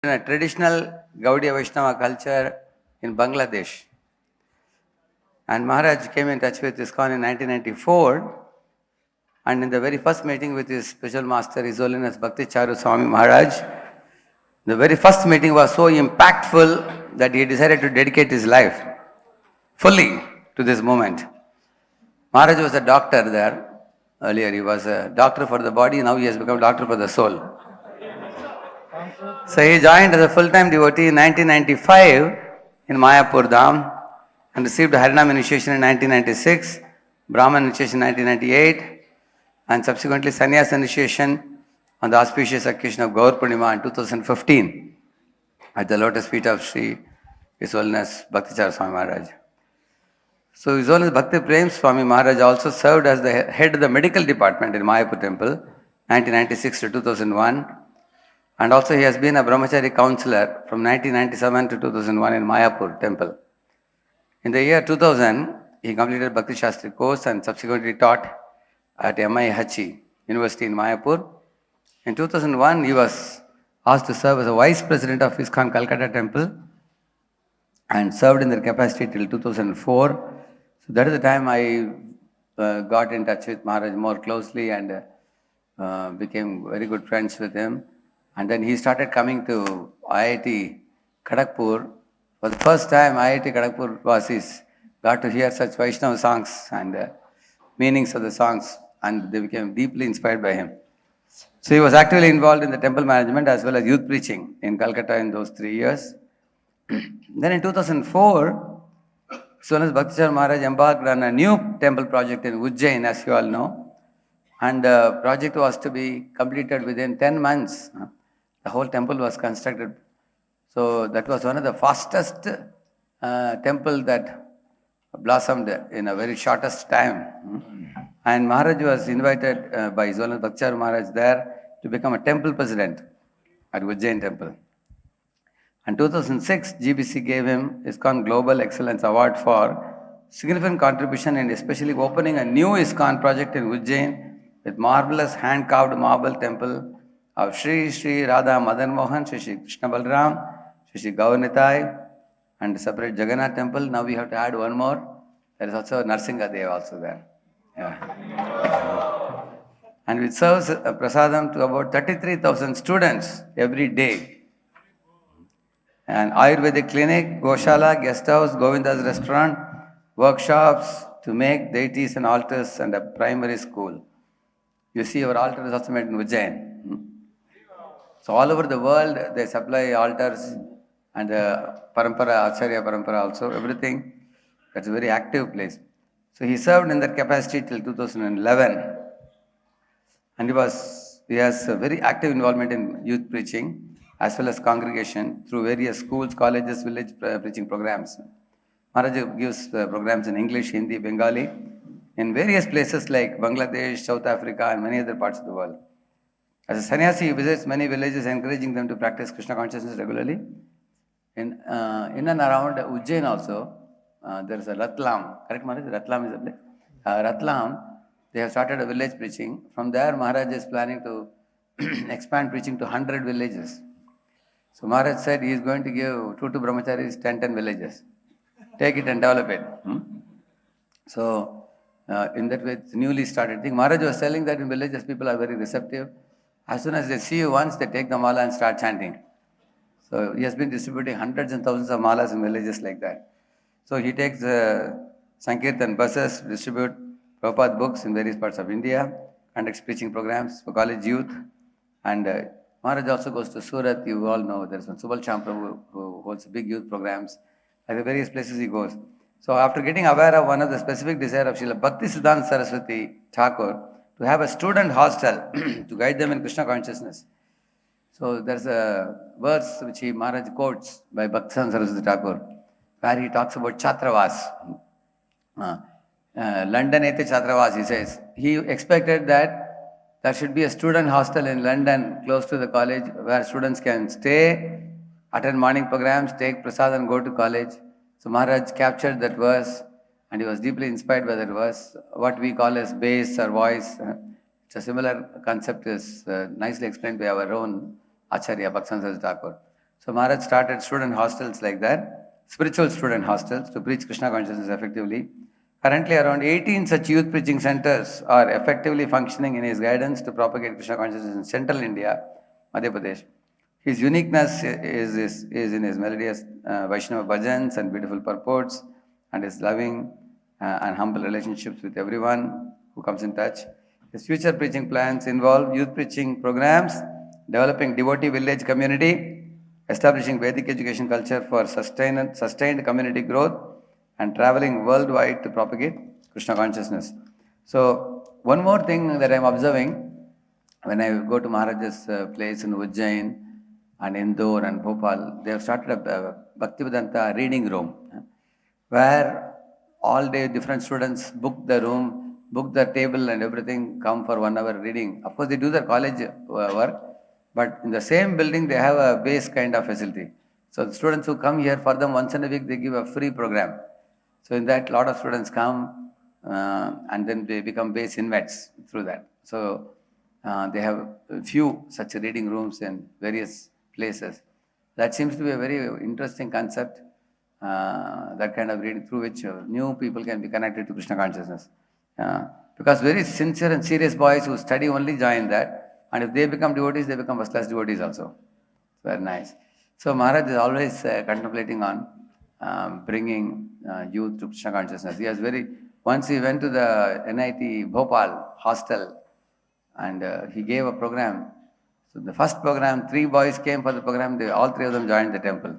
in a traditional Gaudiya Vaishnava culture in Bangladesh. And Maharaj came in touch with ISKCON in 1994. And in the very first meeting with his spiritual master, His Holiness Bhakti Swami Maharaj, the very first meeting was so impactful that he decided to dedicate his life fully to this movement. Maharaj was a doctor there. Earlier he was a doctor for the body, now he has become a doctor for the soul. So he joined as a full-time devotee in 1995 in Mayapur Dham and received Harinam initiation in 1996, Brahman initiation in 1998, and subsequently Sannyas initiation on the auspicious occasion of Gaur Purnima in 2015 at the lotus feet of Sri His Holiness Bhakti Swami Maharaj. So His Holiness Bhakti Prem Swami Maharaj also served as the head of the medical department in Mayapur temple 1996 to 2001. And also he has been a brahmachari counselor from 1997 to 2001 in Mayapur temple. In the year 2000, he completed Bhakti Shastri course and subsequently taught at MIHE University in Mayapur. In 2001, he was asked to serve as a vice president of ISKCON Calcutta temple and served in their capacity till 2004. So that is the time I got in touch with Maharaj more closely and became very good friends with him. And then he started coming to IIT Kharagpur. For the first time, IIT Kharagpur Vasis got to hear such Vaishnava songs and meanings of the songs, and they became deeply inspired by him. So he was actively involved in the temple management as well as youth preaching in Calcutta in those 3 years. Then in 2004, His Bhakti Maharaj embarked on a new temple project in Ujjain, as you all know. And the project was to be completed within 10 months. The whole temple was constructed. So that was one of the fastest temple that blossomed in a very shortest time. And Maharaj was invited by His Holiness Bhakti Maharaj there to become a temple president at Ujjain temple. In 2006, GBC gave him ISKCON Global Excellence Award for significant contribution in especially opening a new ISKCON project in Ujjain with marvelous hand-carved marble temple of Sri Sri Radha Madan Mohan, Sri Sri Krishna Balram, Sri Sri Gaurnitai, and separate Jagannath temple. Now we have to add one more. There is also Narsingha Dev also there. Yeah. And it serves prasadam to about 33,000 students every day. And Ayurvedic clinic, Goshala, guest house, Govinda's restaurant, workshops to make deities and altars, and a primary school. You see, our altar is also made in Ujjain. So all over the world, they supply altars and parampara, Acharya parampara also, everything. That's a very active place. So he served in that capacity till 2011. And he has a very active involvement in youth preaching as well as congregation through various schools, colleges, village preaching programs. Maharaj gives programs in English, Hindi, Bengali, in various places like Bangladesh, South Africa, and many other parts of the world. As a sannyasi, he visits many villages, encouraging them to practice Krishna consciousness regularly. In and around Ujjain also, there is a Ratlam. Correct, Maharaj? Ratlam is a place. Ratlam, they have started a village preaching. From there, Maharaj is planning to expand preaching to 100 villages. So Maharaj said he is going to give 2 brahmacharis 10 villages. Take it and develop it. So, in that way, it's newly started thing. Maharaj was telling that in villages, people are very receptive. As soon as they see you once, they take the mala and start chanting. So he has been distributing hundreds and thousands of malas in villages like that. So he takes Sankirtan buses, distribute Prabhupada books in various parts of India, conducts preaching programs for college youth. And Maharaj also goes to Surat. You all know there's one Subal Prabhu who holds big youth programs. At the various places he goes. So after getting aware of one of the specific desire of Srila Bhakti Siddhanta Saraswati Thakur to have a student hostel to guide them in Krishna consciousness. So there's a verse which Maharaj quotes by Bhakti Siddhanta Saraswati Thakur, where he talks about Chatravas. London Ete Chatravas, he says. He expected that there should be a student hostel in London close to the college where students can stay, attend morning programs, take prasad and go to college. So Maharaj captured that verse and he was deeply inspired by that verse. What we call as bass or voice, it's a similar concept is nicely explained by our own Acharya Bhakti Siddhanta Thakur. So Maharaj started student hostels like that, spiritual student hostels to preach Krishna consciousness effectively. Currently, around 18 such youth preaching centers are effectively functioning in his guidance to propagate Krishna consciousness in central India, Madhya Pradesh. His uniqueness is in his melodious Vaishnava bhajans and beautiful purports, and his loving and humble relationships with everyone who comes in touch. His future preaching plans involve youth preaching programs, developing devotee village community, establishing Vedic education culture for sustained community growth, and traveling worldwide to propagate Krishna consciousness. So, one more thing that I am observing when I go to Maharaj's place in Ujjain and Indore and Bhopal, they have started a Bhaktivedanta reading room where all day different students book the room, book the table and everything, come for 1 hour reading. Of course, they do their college work, but in the same building they have a base kind of facility. So the students who come here, for them once in a week they give a free program. So in that, a lot of students come and then they become base inmates through that. So they have a few such reading rooms in various places. That seems to be a very interesting concept, that kind of reading through which new people can be connected to Krishna consciousness. Because very sincere and serious boys who study only join that, and if they become devotees, they become first class devotees also. Very nice. So Maharaj is always contemplating on bringing youth to Krishna consciousness. Once he went to the NIT Bhopal hostel and he gave a program. So the first program, 3 boys came for the program, all 3 of them joined the temple.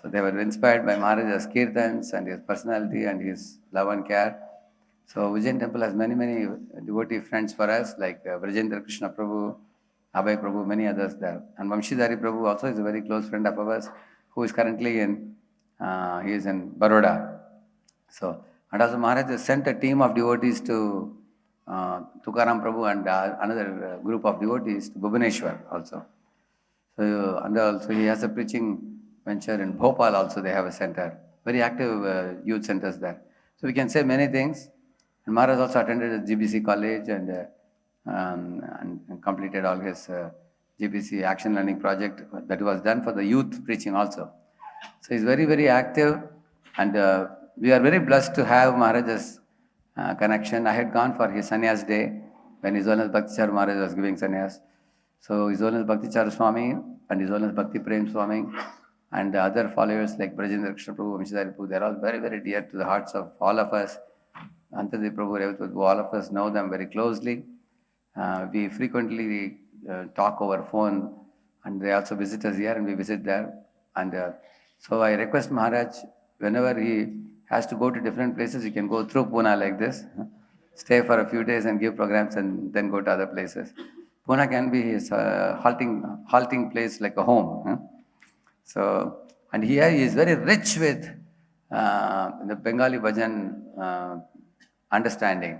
So they were inspired by Maharaj's kirtans and his personality and his love and care. So Ujjain temple has many, many devotee friends for us, like Vrajendra Krishna Prabhu, Abhay Prabhu, many others there. And Vamshidhari Prabhu also is a very close friend of ours, who is currently he is in Baroda. So, and also Maharaj has sent a team of devotees to Tukaram Prabhu and another group of devotees to Bhubaneswar also. So, and also he has a preaching venture in Bhopal also, they have a center. Very active youth centers there. So we can say many things. And Maharaj also attended the GBC college and completed all his GBC action learning project that was done for the youth preaching also. So he's very, very active, and we are very blessed to have Maharaj's connection. I had gone for his sannyas day when His Holiness Bhaktichar Maharaj was giving sannyas. So His Holiness Bhaktichar Swami and His Holiness Bhakti Prem Swami and the other followers like Vrajendra Krishna Prabhu, Vamshidhari Prabhu, they are all very, very dear to the hearts of all of us. Antadi Prabhu, Revit Prabhu, all of us know them very closely. We frequently talk over phone, and they also visit us here and we visit there. And so I request Maharaj, whenever he has to go to different places, he can go through Pune like this, stay for a few days and give programs and then go to other places. Pune can be his halting place like a home. So, and here he is very rich with the Bengali bhajan understanding.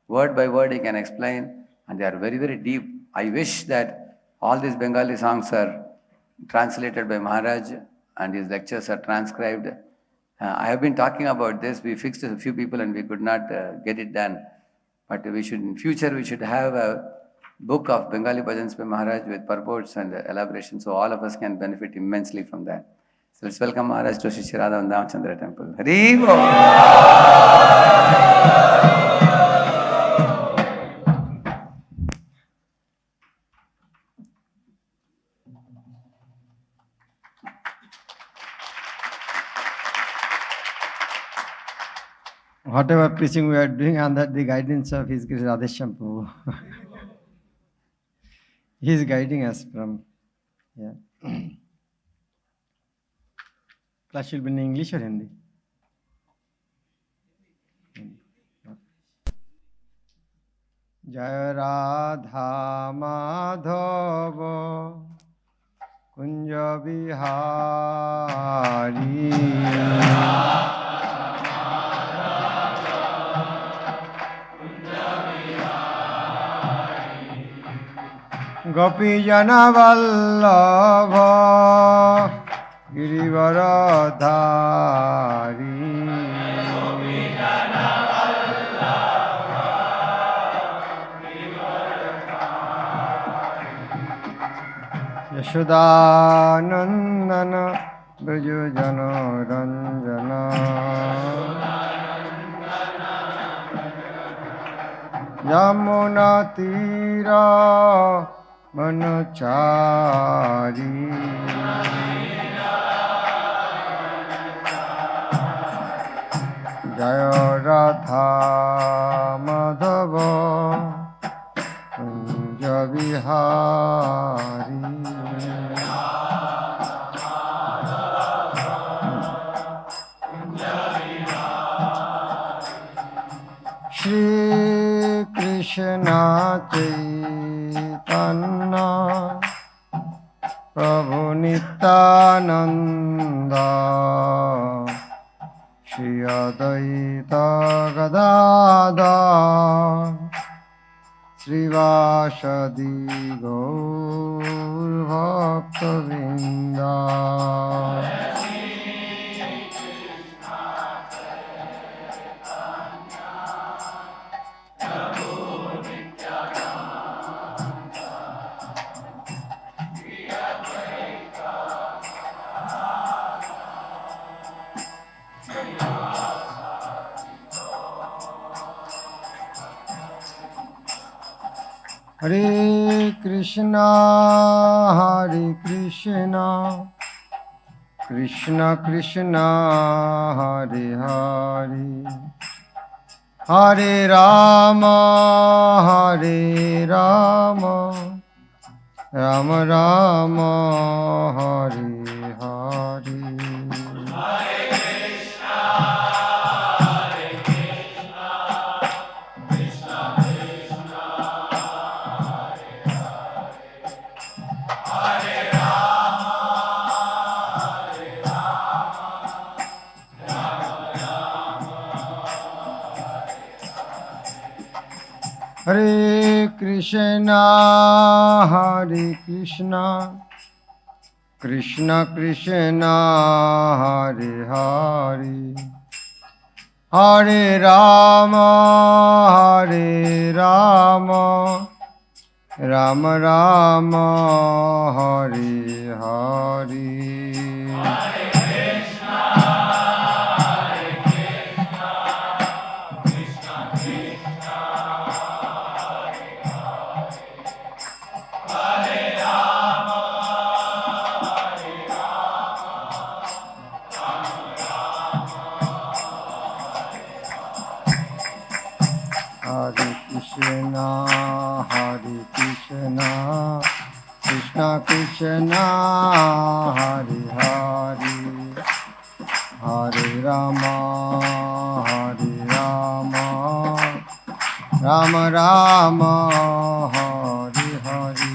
Word by word he can explain, and they are very, very deep. I wish that all these Bengali songs are translated by Maharaj and his lectures are transcribed. I have been talking about this. We fixed a few people and we could not get it done. But in future, we should have a book of Bengali bhajans by Maharaj with purports and elaboration, so all of us can benefit immensely from that. So let's welcome Maharaj to Shri Radha Chandra Temple. Hare Whatever preaching we are doing under the guidance of His Grace Radhesham Prabhu. He is guiding us from, yeah. Class will be in English or Hindi? Jaya Radha Madhava Kunja Vihari Gopi Jana Vallabha Girivaradhari Yashodanandan ब्रजजनरञ्जन यमुनातीरा वनचारी जय राधा माधव कुंज विहारी श्री कृष्ण चैतन्य प्रभु नित्यानंद श्री अद्वैत गदाधर श्रीवासदि गौर भक्तवृंद हरे Krishna Krishna Krishna Hare Hare Hare Ram Ram Ram Hare Hare Hare Krishna Krishna Krishna Hare Hare Hare Ram Ram Ram Hare Hare Hare Krishna, Krishna Krishna, Hare Hare, Hare Rama, Rama Rama, Hare Hare.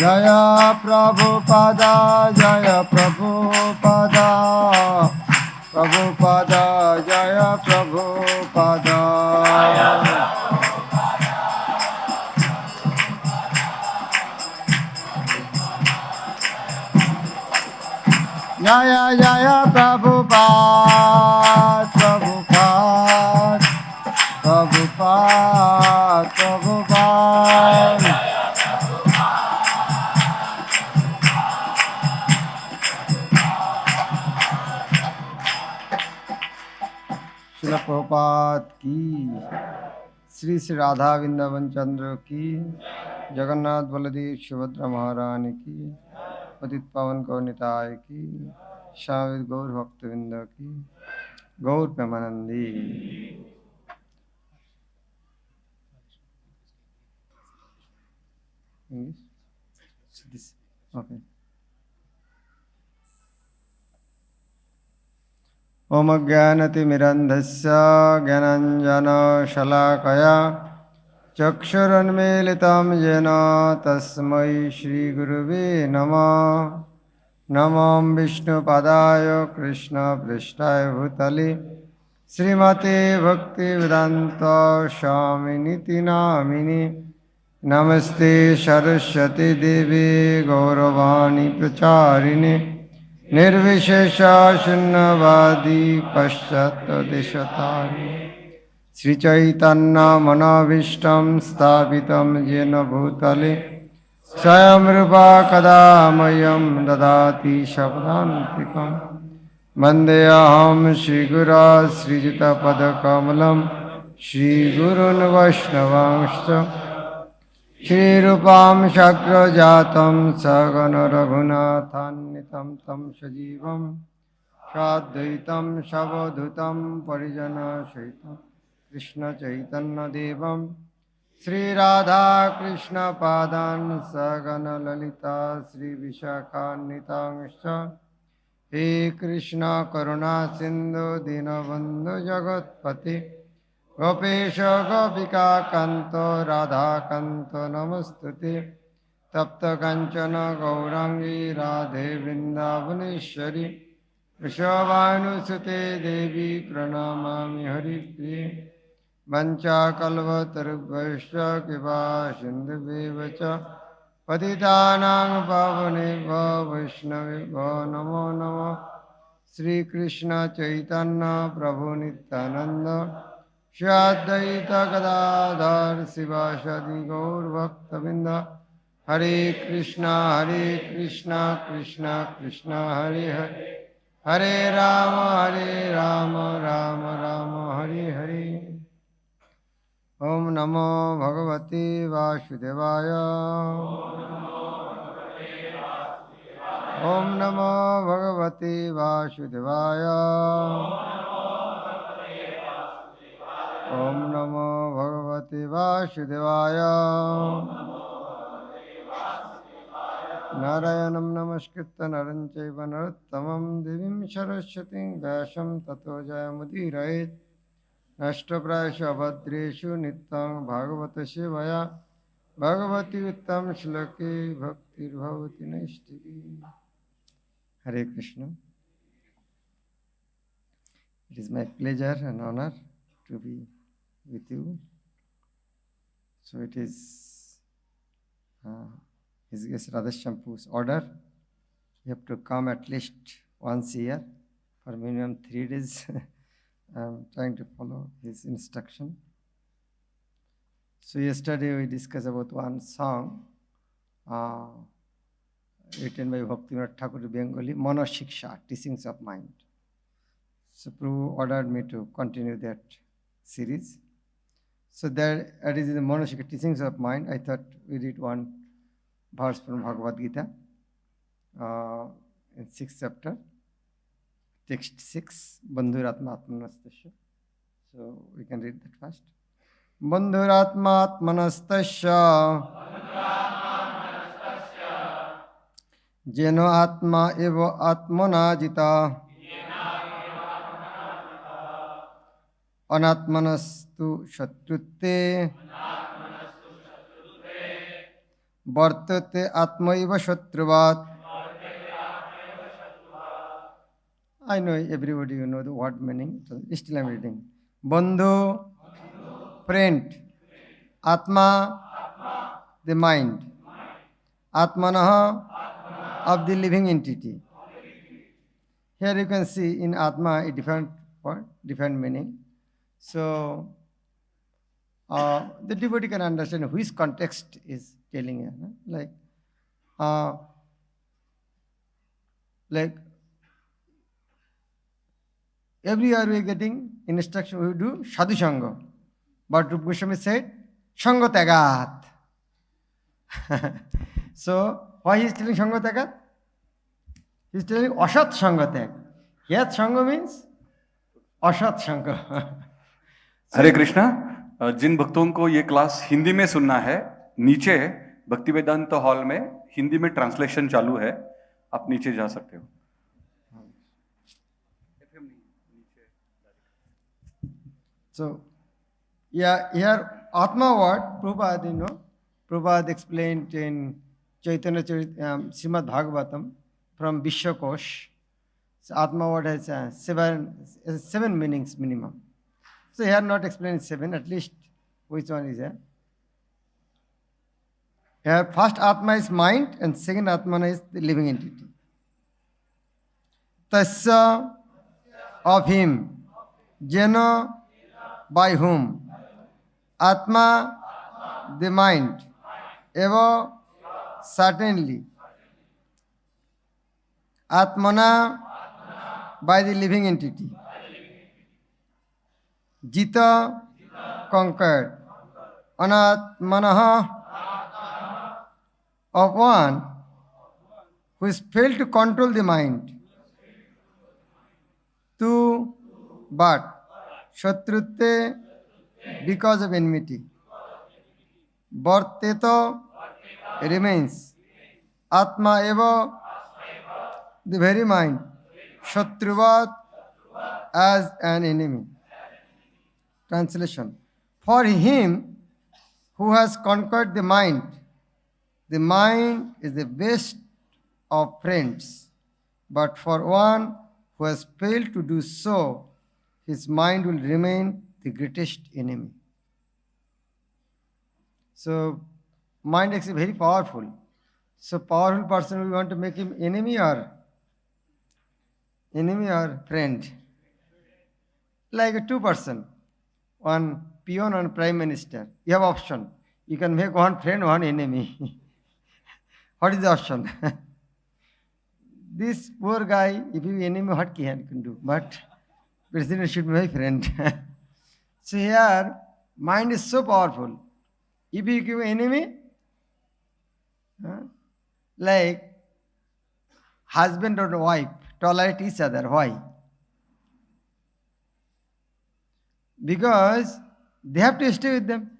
Jaya Prabhupada, Jaya Prabhupada, Prabhupada, Jaya Prabhupada. Jaya Jaya Prabhupada, Prabhupada, Prabhupada, Prabhupada. Srila Prabhupada की, श्री श्री राधा वृंदावन चंद्र की, जगन्नाथ बलदेव सुभद्रा महारानी की, पतित पावन गौरनिताय की, श्याम गौर भक्तवृंद की, गौर Premanandi. Okay. ओम ज्ञानतिमिरन्धस्य ज्ञानाञ्जनशलाकया चक्षुरुन्मीलितं येन तस्मै श्रीगुरुवे नमः। नमो विष्णुपदाय कृष्णपृष्ठाय भूतले Srimate Bhaktivedanta Swaminiti Namini Namaste Saraswati Devi Gauravani Pracharini Nirvishesha Shunnavadi Paschatya Deshatani Sri Chaitanya Manavishtam Sthapitam Jena Bhutale Swayam Rupa Kadamayam Dadati Shabdantikam Vandeyaham Shri Guru Sri Jita Padakamalam Shri Gurun Vaishnavangscha Shri Rupam Shakra Jatam Sagana Raghunathan Tam Sajivam Shadvaitam Shavadhutam Parijana Shaitam Krishna Chaitanya Devam Sri Radha Krishna Padan Sagana Lalita Sri Vishakhanitangscha He Krishna Karuna Sindhu Dinabandhu Jagatpati Gopesha Gopika Kanto Radha Kanto Namastuti Tapta Kanchana Gaurangi Radhe Vrindavaneshwari Vrishabhanusute Devi Pranamami Haripriye Vancha Kalva Tarubhasya Kiva Sindhuvevacha Patitanang Pavanebha Vaishnavibha Namo Namo Sri Krishna Chaitanya Prabhu Nityananda Shri Advaita Gadadhar Sivasadi Gaur Bhaktavinda Hare Krishna Krishna Krishna Hare Hare Hare Rama Rama Hare Hare Om Namo Bhagavate Vasudevaya Om Namo Bhagavate Vasudevaya Om Namo Bhagavate Vasudevaya Narayanam Namaskritta Naranchaiva Narottamam Devim Saraswatim Vyasam Tato Jayamudiraet Nashtaprayasha Abhadreshu Nityam Bhagavata Sevaya Bhagavati Uttam Shlake Bhaktir Bhavati Naistiki. Hare Krishna. It is my pleasure and honor to be with you. So it is His Grace Radhashampu's order. You have to come at least once a year for minimum 3 days. I am trying to follow his instruction. So yesterday we discussed about one song written by Bhaktivinoda Thakur Bengali, Mano Shiksha, Teachings of Mind. So Prabhu ordered me to continue that series. So that is the Mano Shiksha, Teachings of Mind. I thought we read one verse from Bhagavad Gita in 6th chapter. Text 6, Bandhuratma Atmanastasya. So we can read that first. Bandhuratma Atmanastasya Jeno Atma Evo Atmanajita Anatmanastu Shatrutte Vartate Atma Eva Shatruvat. I know everybody you know the word meaning, so still I am reading. Bandhu, friend. Atma, the mind. Atmanaha, of the living entity. Here you can see in Atma a different word, different meaning. So the devotee can understand which context is telling you. No? Like every year we are getting instruction, we do Sadhu Sangha. But Rupa Goswami said, Sangha Tagat. So, why he is telling Sangha Tagat? He is telling Asat Sangha Tag. Yat Sangha means Asat Sangha. हरे कृष्णा, जिन भक्तों को ये class Hindi में सुनना है, नीचे भक्ति वेदांत hall में हिंदी में ट्रांसलेशन चालू है, आप नीचे जा सकते हो. So, yeah, here Atma word, Prabhupada explained in Chaitanya Srimad Bhagavatam from Vishwakosh. So Atma word has seven meanings minimum. So here not explained seven, at least which one is there. Here first Atma is mind and second Atma is the living entity. Tasya, of him, Jena, by whom, Atma, the mind, Eva, certainly, Atmana, by the living entity, Jita, conquered, Anatmanaha, of one who is failed to control the mind, Tu, but, Shatrute, because of enmity, Varteto, remains, Atma eva, the very mind, Shatruvat, as an enemy. Translation. For him who has conquered the mind is the best of friends. But for one who has failed to do so, his mind will remain the greatest enemy. So, mind is very powerful. So, powerful person, we want to make him enemy or friend? Like a two person, one peon and prime minister. You have option. You can make one friend, one enemy. What is the option? This poor guy, if you enemy, what he can do? But president should be my friend. So here, mind is so powerful. If you give enemy, like husband or wife tolerate each other. Why? Because they have to stay with them.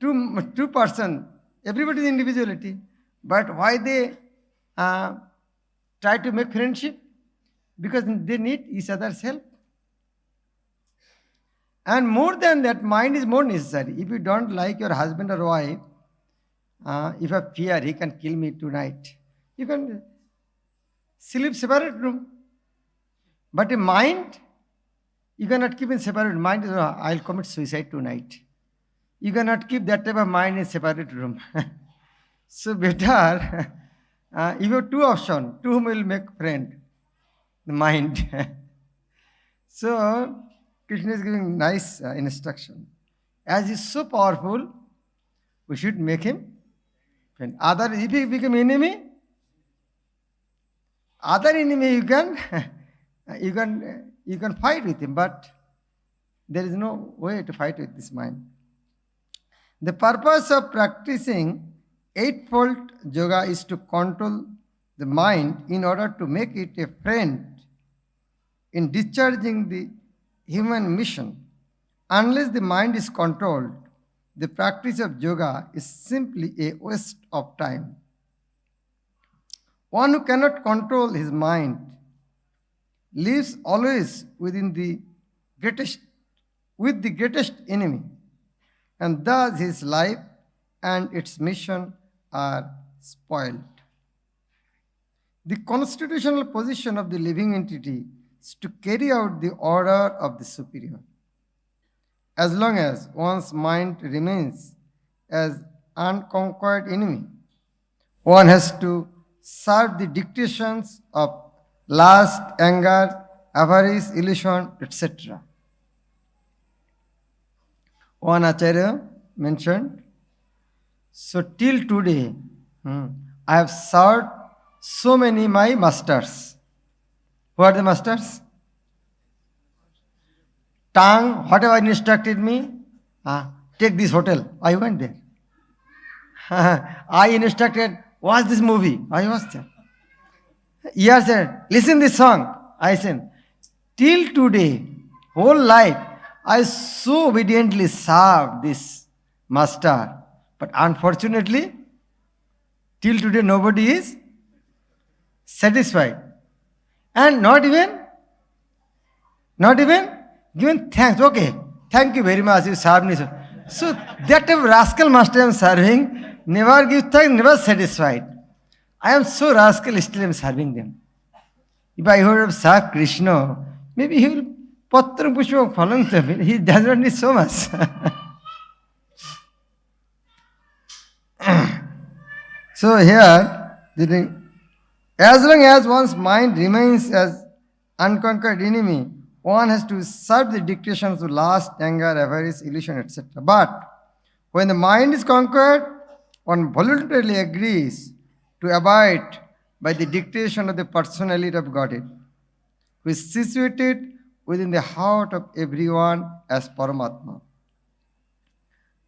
Two person, everybody is individuality. But why they try to make friendship? Because they need each other's help. And more than that, mind is more necessary. If you don't like your husband or wife, if you have fear, he can kill me tonight, you can sleep separate room. But a mind, you cannot keep in separate mind. I'll commit suicide tonight. You cannot keep that type of mind in separate room. So better, you have two options. To whom will make friend? The mind. So Krishna is giving nice instruction. As he is so powerful, we should make him friend. Other, if he become enemy, other enemy you can fight with him, but there is no way to fight with this mind. The purpose of practicing eightfold yoga is to control the mind in order to make it a friend in discharging the human mission. Unless the mind is controlled, the practice of yoga is simply a waste of time. One who cannot control his mind lives always with the greatest enemy, and thus his life and its mission are spoiled. The constitutional position of the living entity is to carry out the order of the superior. As long as one's mind remains as unconquered enemy, one has to serve the dictations of lust, anger, avarice, illusion, etc. One Acharya mentioned, so till today, I have served so many my masters. Who are the masters? Tongue, whatever instructed me, take this hotel. I went there. I instructed, watch this movie. I watched it. Ear said, listen this song. I said, till today, whole life, I so obediently served this master. But unfortunately, till today nobody is satisfied. And not even given thanks. Okay, thank you very much, you served me. So that type of rascal master I am serving, never give thanks, never satisfied. I am so rascal, still I am serving them. If I heard of Sir Krishna, maybe he will Patram Pushpam Phalam. He does not need so much. So here, as long as one's mind remains as unconquered enemy, one has to serve the dictations of lust, anger, avarice, illusion, etc. But when the mind is conquered, one voluntarily agrees to abide by the dictation of the personality of Godhead, who is situated within the heart of everyone as Paramatma.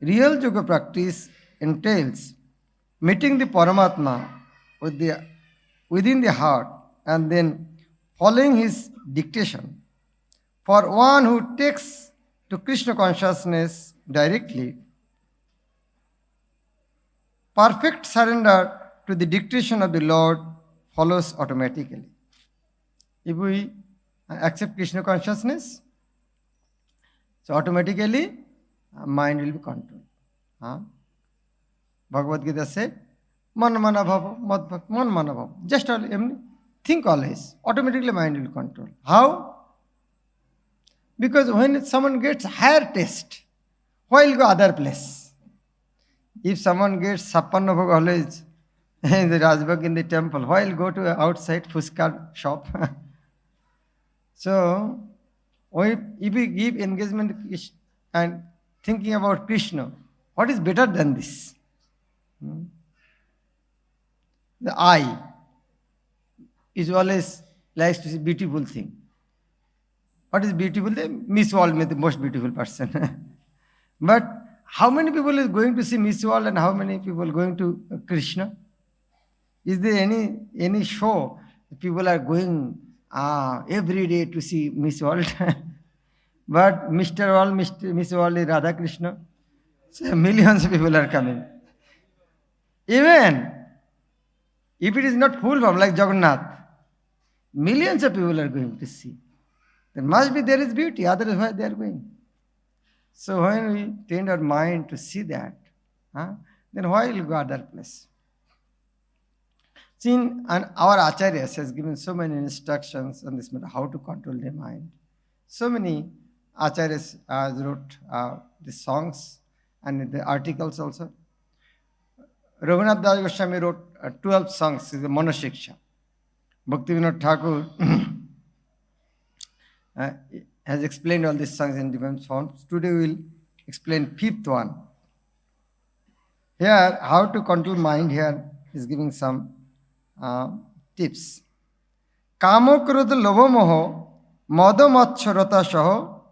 Real yoga practice entails meeting the Paramatma within the heart and then following his dictation. For one who takes to Krishna consciousness directly, perfect surrender to the dictation of the Lord follows automatically. If we accept Krishna consciousness, so automatically mind will be controlled. Bhagavad Gita said, Man mana bhava, mad bhava, man mana bhava. Just think always. Automatically mind will control. How? Because when someone gets higher taste, why will go other place? If someone gets Sappanna Bhog always in the Rajbag in the temple, why will go to outside Fuskar shop? So, if we give engagement and thinking about Krishna, what is better than this? The eye is always likes to see beautiful thing. What is beautiful? Miss World may the most beautiful person. But how many people is going to see Miss World and how many people going to Krishna? Is there any show people are going every day to see Miss World? But Mr. World, Miss World is Radha Krishna. So millions of people are coming. Even if it is not full form like Jagannath, millions of people are going to see. There is beauty, otherwise why they are going? So when we train our mind to see that, then why will go other place? See, and our Acharyas has given so many instructions on this matter, how to control the mind. So many Acharyas wrote the songs and the articles also. Raghunath Das Goswami wrote 12 songs, is the Manashiksha. Bhaktivinoda Thakur has explained all these songs in different forms. Today we will explain 5th one. Here, how to control mind, here is giving some tips. Kamo krodha lobho moho modo matchorata soho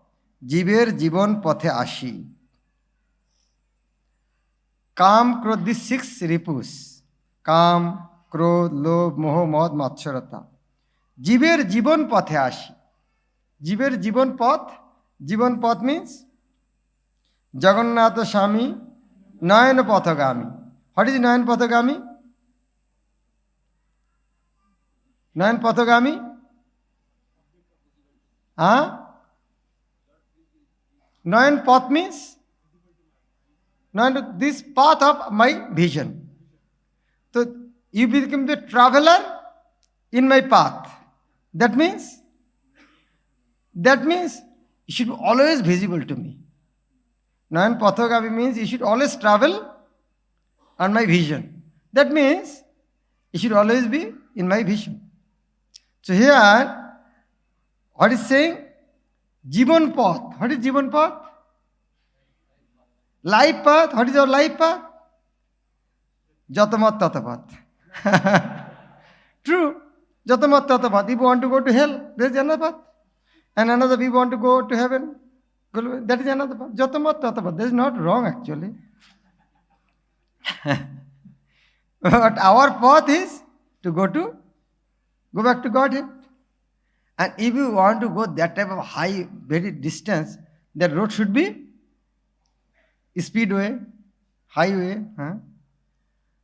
jiber jibon pothe ashi. Kam, krodh, these 6 ripus. Kam, krodh, lobh, moho, mod, matchorata. Jiber jibon pothe ashi. Jiber jibon path means Jagannatha Swami Nayana Pathagami. What is Nayana Pathagami? Nayana Pathagami? Nayana Path means this path of my vision. So you become the traveler in my path. That means you should be always visible to me. Nayan Pathagami means you should always travel on my vision. That means you should always be in my vision. So here, what is saying? Jivan path. What is Jivan path? Life path. What is our life path? Jatamat Tatapat. True. Jatamat Tatapat. If you want to go to hell, there is another path. And another, if you want to go to heaven, that is another path. Jatamat Tatapat. That is not wrong actually. But our path is to go back to Godhead. And if you want to go that type of high, very distance, that road should be speedway, highway.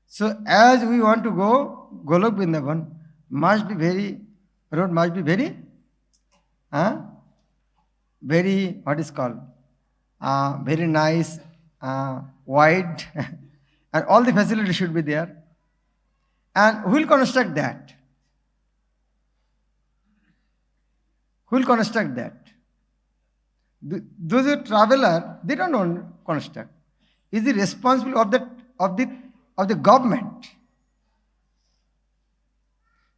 So as we want to go, Golok Vrindavan road must be very, what is called, very nice, wide, and all the facilities should be there. And who will construct that? Who will construct that? Those who traveler, they don't want to construct. Is the responsibility of the government.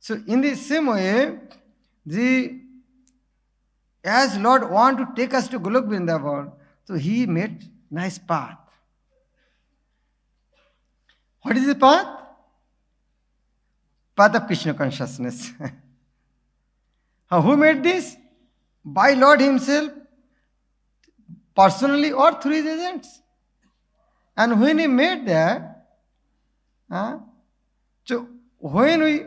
So in the same way, as Lord want to take us to Golok Vrindavan, so He made nice path. What is the path? Path of Krishna consciousness. Who made this? By Lord Himself, personally or through His agents. And when He made that, so when we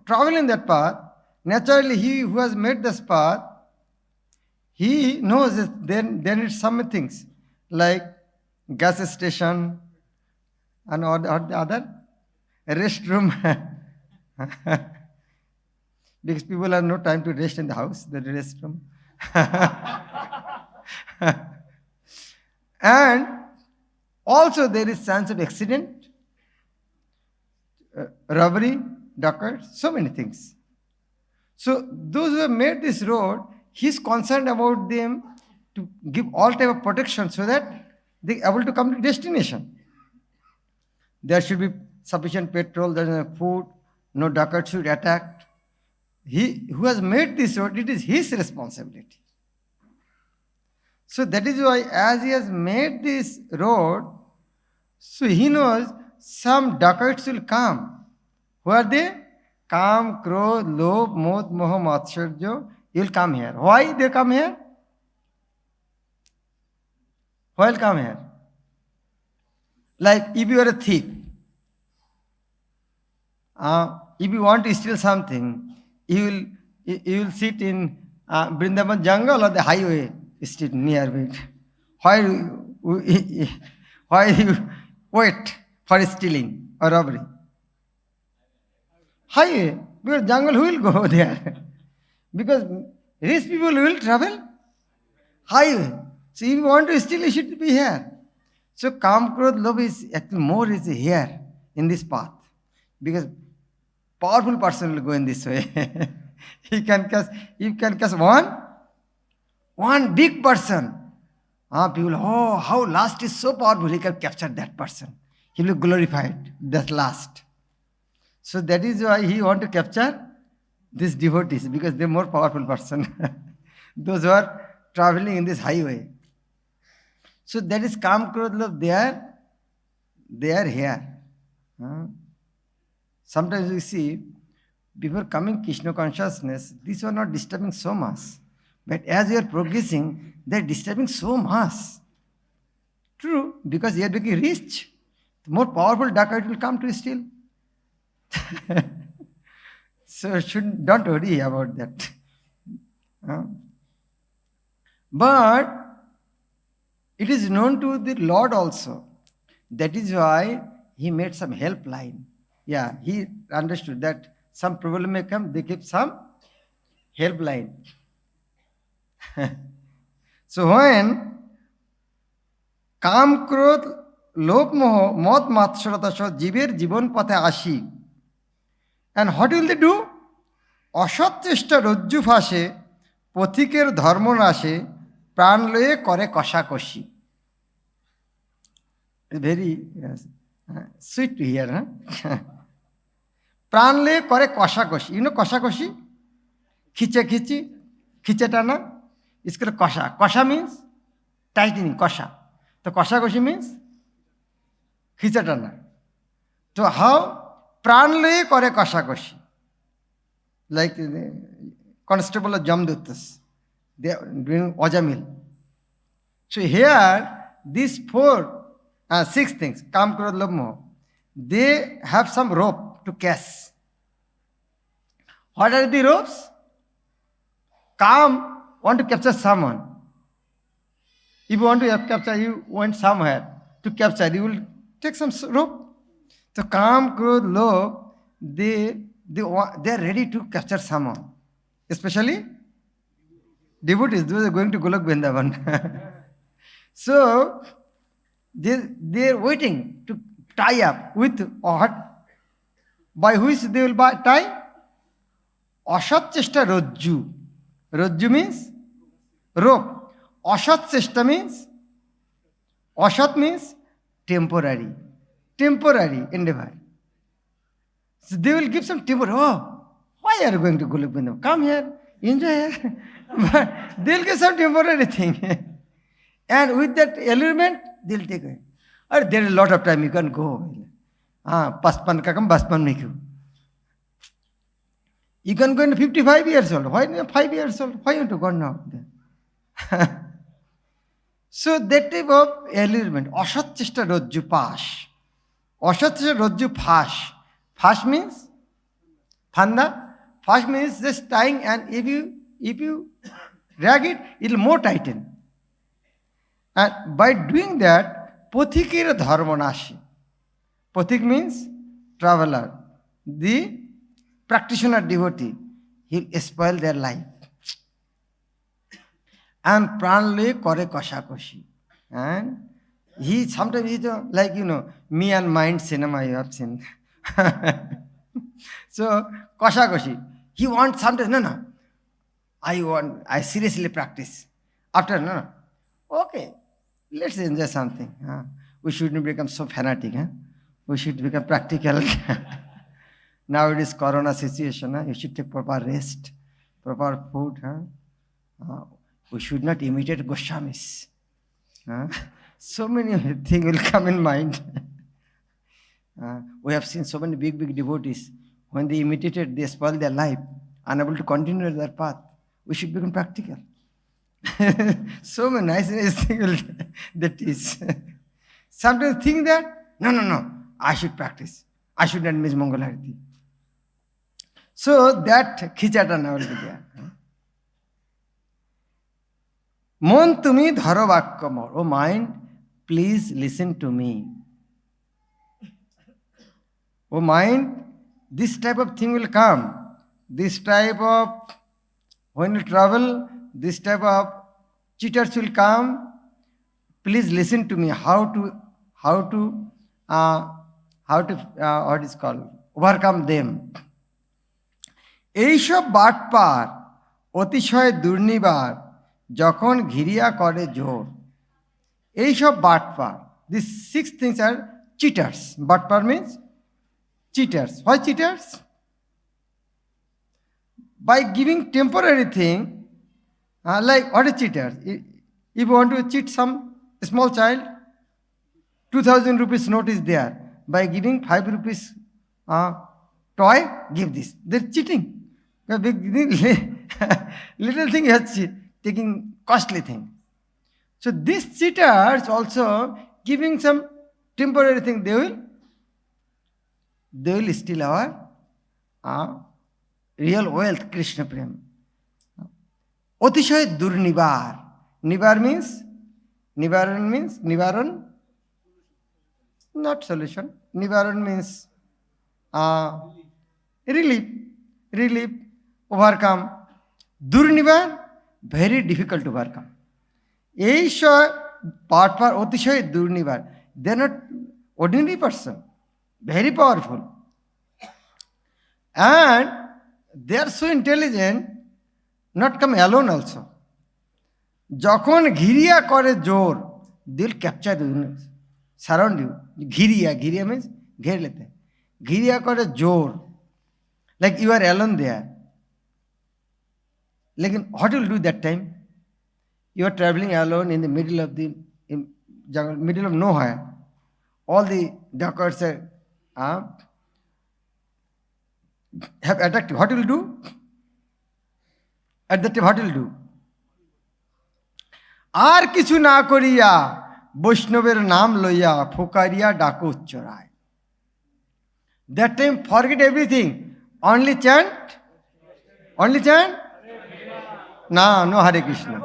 travel in that path, naturally He who has made this path, He knows that there is some things like gas station and or the other restroom. Because people have no time to rest in the house, the restroom. And also there is chance of accident, robbery, dacoit, so many things. So those who have made this road, He is concerned about them to give all type of protection so that they are able to come to destination. There should be sufficient petrol, there is food, no dacoit should attack. He who has made this road, it is His responsibility. So that is why as He has made this road, so He knows some dacoits will come. Who are they? Kam, Krodh, Lobh, Modh, Moha, Matshorya. You will come here. Why they come here? Why will come here? Like if you are a thief, if you want to steal something, you will sit in Vrindavan jungle or the highway street near it. Why you wait for stealing or robbery? Highway, because jungle, who will go there? Because rich people will travel highway. So if you want to steal, you should be here. So Kam, Krodh, Lobh is actually more is here in this path. Because powerful person will go in this way. He can catch one big person. People, how last is so powerful, he can capture that person. He will be glorified, that last. So that is why he want to capture these devotees, because they are more powerful person. Those who are traveling in this highway. So that is Kam, Krodh, Lobh, they are here. Sometimes we see, before coming Krishna consciousness, these are not disturbing so much. But as you are progressing, they are disturbing so much. True, because you are becoming rich. The more powerful dacoit will come to steal. So don't worry about that. But it is known to the Lord also. That is why He made some helpline. Yeah, He understood that some problem may come, they keep some helpline. So when Kam, Krodh, Lobh, Moh, Modh, Matshorya সহ জীবের জীবন পথে আসি, and what will they do? অসৎ চেষ্টা রজ্জু ফাঁসে, পথিকের ধর্ম নাশে, প্রাণ লয়ে করে কষাকষি. Very sweet to hear, huh? প্রাণ লয়ে করে কষাকষি. You know কষাকষি? খিচে খিচে টানা. It's called কষা. কষা means tightening, কষা. So কষাকষি means খিচে টানা. So how? প্রাণ লয়ে করে কষাকষি. Like the constable of Jamdutas, they are doing Ojamil. So here, these 6 things, Kam, Krodh, Lobh, Moh, they have some rope to catch. What are the ropes? Kam want to capture someone. If you want to capture, you went somewhere to capture, you will take some rope. So Kam, Krodh, Lobh, they are ready to capture someone. Especially devotees, those are going to Golok Vrindavan. So they are waiting to tie up with what? By which they will tie? অসৎ চেষ্টা রজ্জু. Rajju means rope. Asat chesta means, asat means temporary. Temporary endeavor. So they will give some temporary, oh, why are you going to Golok? Come here, enjoy here. But they'll give some temporary thing. And with that allurement, they'll take away. Or there is a lot of time, you can go. Paspan kakam, baspan meku. You can go in 55 years old. Why not 5 years old? Why you want to go now? So that type of allurement, asat chesta rajju pash. Asat chesta rajju phash. Phash means phanda. Phash means just tying, and if you drag it, it will more tighten. And by doing that, pothikira dharma nashi. Pothik means traveler. The practitioner devotee, he'll spoil their life. And pranle kore koshakoshi. And he sometimes, like, me and mind cinema you have seen. So, koshakoshi. He wants sometimes, no. I seriously practice. After, no. Okay, let's enjoy something. We shouldn't become so fanatic. We should become practical. Now it is corona situation. You should take proper rest, proper food. We should not imitate Goswamis. So many things will come in mind. We have seen so many big devotees. When they imitated, they spoiled their life, unable to continue their path. We should become practical. So many nice things that is. Sometimes think that, no, I should practice. I should not miss Mangalarati. So that khichata will be there. Mon tumi dharo vakya mor. Oh mind, please listen to me. Oh mind, this type of thing will come. This type of, when you travel, this type of cheaters will come. Please listen to me. How to what is called, overcome them. এইসব বাটপার অতিশয় দুর্নিবার যখন ঘিরিয়া করে জোর। এইসব বাটপার, these 6 things are cheaters. Batpar means cheaters. Why cheaters? By giving temporary thing, like what is cheaters? If you want to cheat some small child, 2000 rupees note is there. By giving 5 rupees toy, give this. They're cheating. Little thing is taking costly thing. So these cheaters also giving some temporary thing, they will steal our real wealth, Krishna Prem. Otishoy durnibar. Nibar means, nivaran, not solution. Nivaran means relief, overcome. Durnibar, very difficult to overcome. Eishoy Patpar Otishoy Durnibar. They are not ordinary person, very powerful. And they are so intelligent, not come alone also. যখন ঘিরিয়া করে জোর, they will capture you, surround you. ঘিরিয়া means ঘের লেতে, ঘিরিয়া করে জোর, like you are alone there. Lekin what will do that time? You are traveling alone in the middle of the jungle, middle of nowhere. All the dacoits have attacked you. What will you do? At that time, what will you do? আর কিছু না করিয়া বৈষ্ণবের নাম লইয়া ফোকারিয়া ডাকো উচ্চরায়। That time, forget everything. Only chant. No Hare Krishna.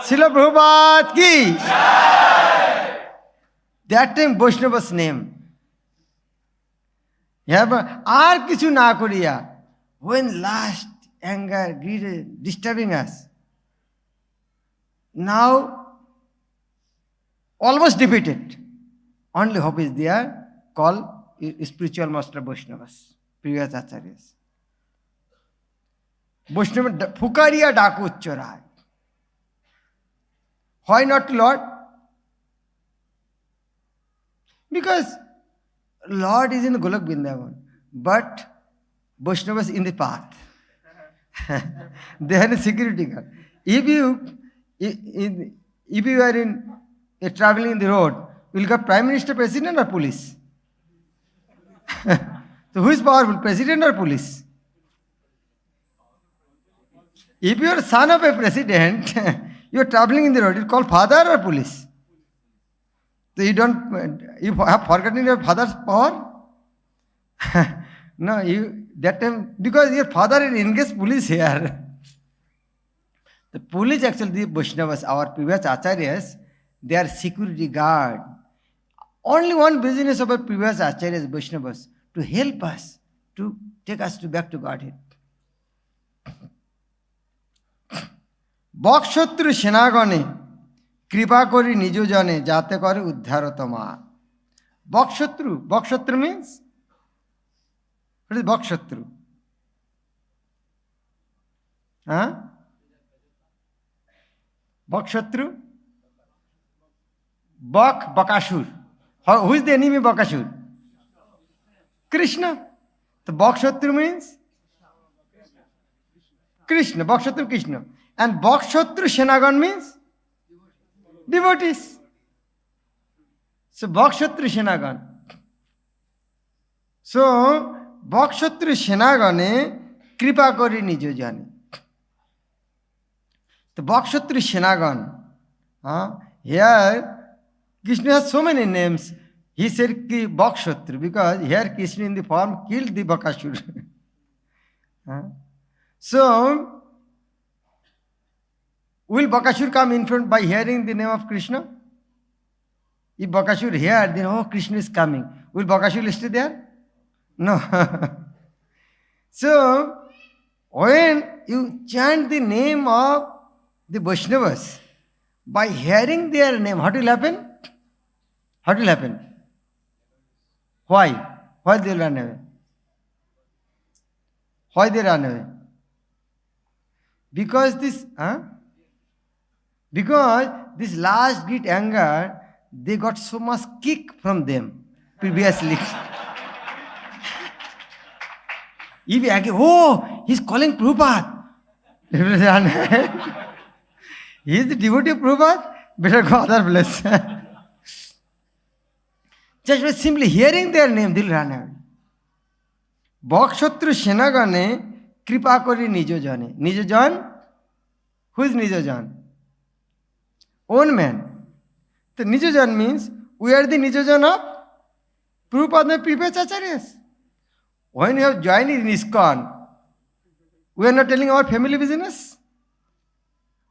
Srila Prabhupada ki. That time, Vaishnava's name. আর কিছু না করিয়া, when last anger, greed is disturbing us, now almost defeated, only hope is there, call spiritual master Vaishnavas, previous acharyas. Vaishnava Phukariya Daku Uccharai. Why not Lord? Because Lord is in the Golok Vrindavan, but Vaishnavas in the path. They are a security guard. If you are traveling in the road, you will get Prime Minister, President or police? So who is powerful, President or police? If you are son of a president, you are traveling in the road, you call father or police? So you have forgotten your father's power? No, that time, because your father is engaged police here. The police actually, the Vaishnavas, our previous acharyas, they are security guard. Only one business of our previous acharyas, Vaishnavas, to help us, to take us back to Godhead. বকশত্রু সেনাগণে কৃপা করি নিজ জনে যাতে করে উদ্ধার তোমার Bakashatru Bakashatru means what is Bakashatru Bakashatru Bakasura who is the enemy Bakasura Krishna. The Bakashatru means Krishna, Bakashatru Krishna. And Bhakshotru Shenagan means devotees. So Bhakshotru Shenagan. So Bhakshotru Shenagane Kripa Kori Nijo Jani. The Bhakshotru Shenagan. Here Krishna has so many names. He said Bhakshotru because here Krishna in the form killed the Bakashur. So will Bakashur come in front by hearing the name of Krishna? If Bakashur hear, then oh, Krishna is coming. Will Bakashur stay there? No. So, when you chant the name of the Vaishnavas, by hearing their name, what will happen? What will happen? Why? Why they run away? Why they run away? Because this last great anger, they got so much kick from them previously. If you agree, oh, he's calling Prabhupada. He is the devotee of Prabhupada, better go other place. Just by simply hearing their name, they'll run away. Bhakshotru Shenagane Kripa Kori Nijo Jane. Nijo Jan? Who is Nijo Jan? Own man. The Nijojan means we are the Nijojan of Prabhupada and previous acharyas. When you have joined in ISKCON, we are not telling our family business,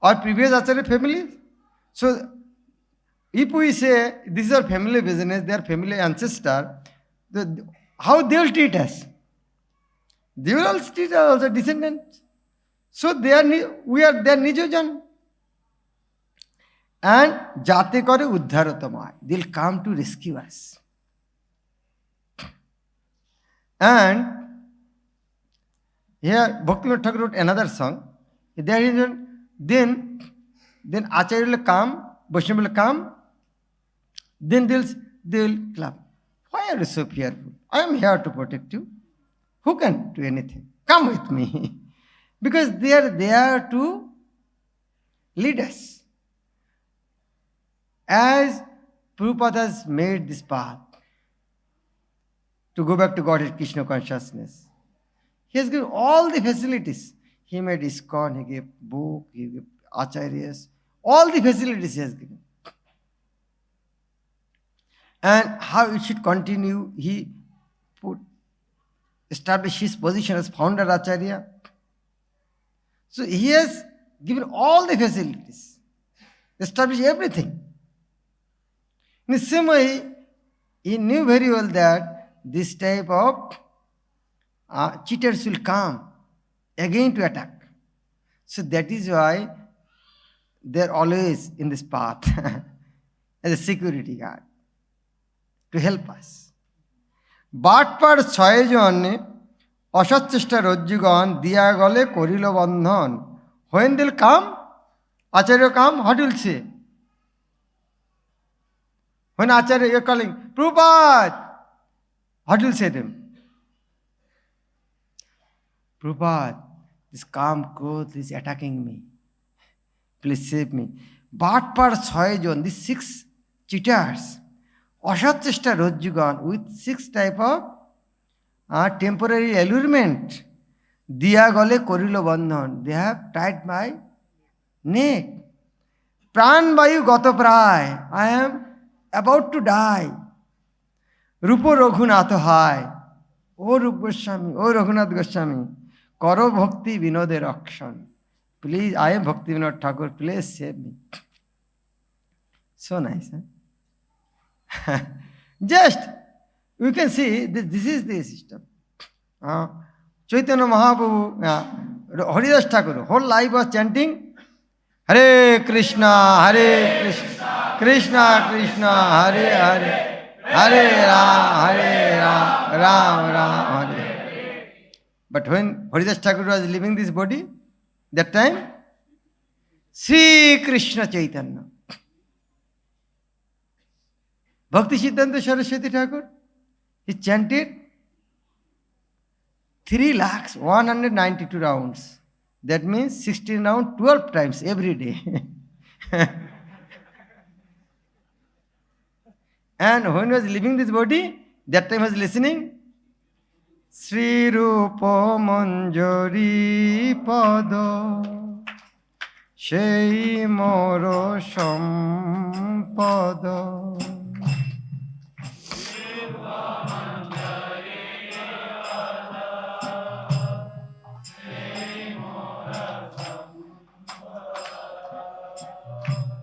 our previous acharya family. So, if we say this is our family business, their family ancestor, how they will treat us? They will also treat us as a descendant. So, we are their Nijojan. And jate kore uddharatamay, they'll come to rescue us. And here Bhaktivinoda Thakur wrote another song. There is then Acharya will come, Vaishnava will come, then they'll clap. Why are you so fearful? I am here to protect you. Who can do anything? Come with me. Because they are there to lead us. As Prabhupada has made this path to go back to Godhead Krishna consciousness, he has given all the facilities. He made ISKCON, he gave book, he gave acharyas, all the facilities he has given. And how it should continue, he established his position as founder acharya. So he has given all the facilities, established everything. In the same way, he knew very well that this type of cheaters will come again to attack. So that is why they are always in this path as a security guard to help us. বাটপার ছয়জনে অসৎচেষ্টা রজ্জুগণ দিয়া গলে করিল বন্ধন. When they'll come, Acharya come, what will say? When Acharya you're calling, Prabhupada, what will say to him? Prabhupada, this calm growth is attacking me. Please save me. Bhatpar Soyjon, these 6 cheaters, অসৎচেষ্টা রজ্জুগণ, with 6 type of temporary allurement, দিয়া গলে করিল বন্ধন, they have tied my neck. প্রাণবায়ু গত প্রায়, I am about to die. রূপ রঘুনাথ হায়, ও রূপ গোস্বামী, ও রঘুনাথ গোস্বামী, কর ভক্তি বিনোদের রক্ষণ. Please, I am Bhakti Vinod Thakur, please save me. So nice, huh? Just, you can see, this is the system. Chaitanya Mahaprabhu, Haridas Thakur, whole life was chanting, Hare Krishna, Hare Krishna, Krishna Krishna, Hare Hare, Hare Ram, Ram Ram, Hare. But when Haridas Thakur was leaving this body, that time, Sri Krishna Chaitanya, Bhakti Siddhanta Saraswati Thakur, he chanted 3,192 rounds. That means 16 rounds 12 times every day. And when he was leaving this body, that time he was listening, Sri Rupa Manjari Pada Shei Moro Sampada.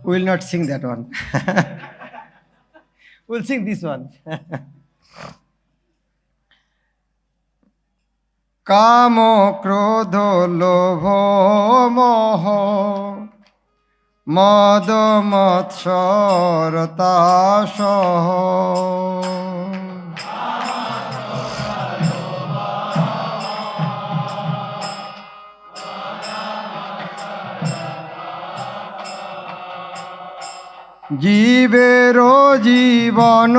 We will not sing that one. We'll sing this one. Kamo krodho lobho moho mado matsorata soho. জীবেরও জীবন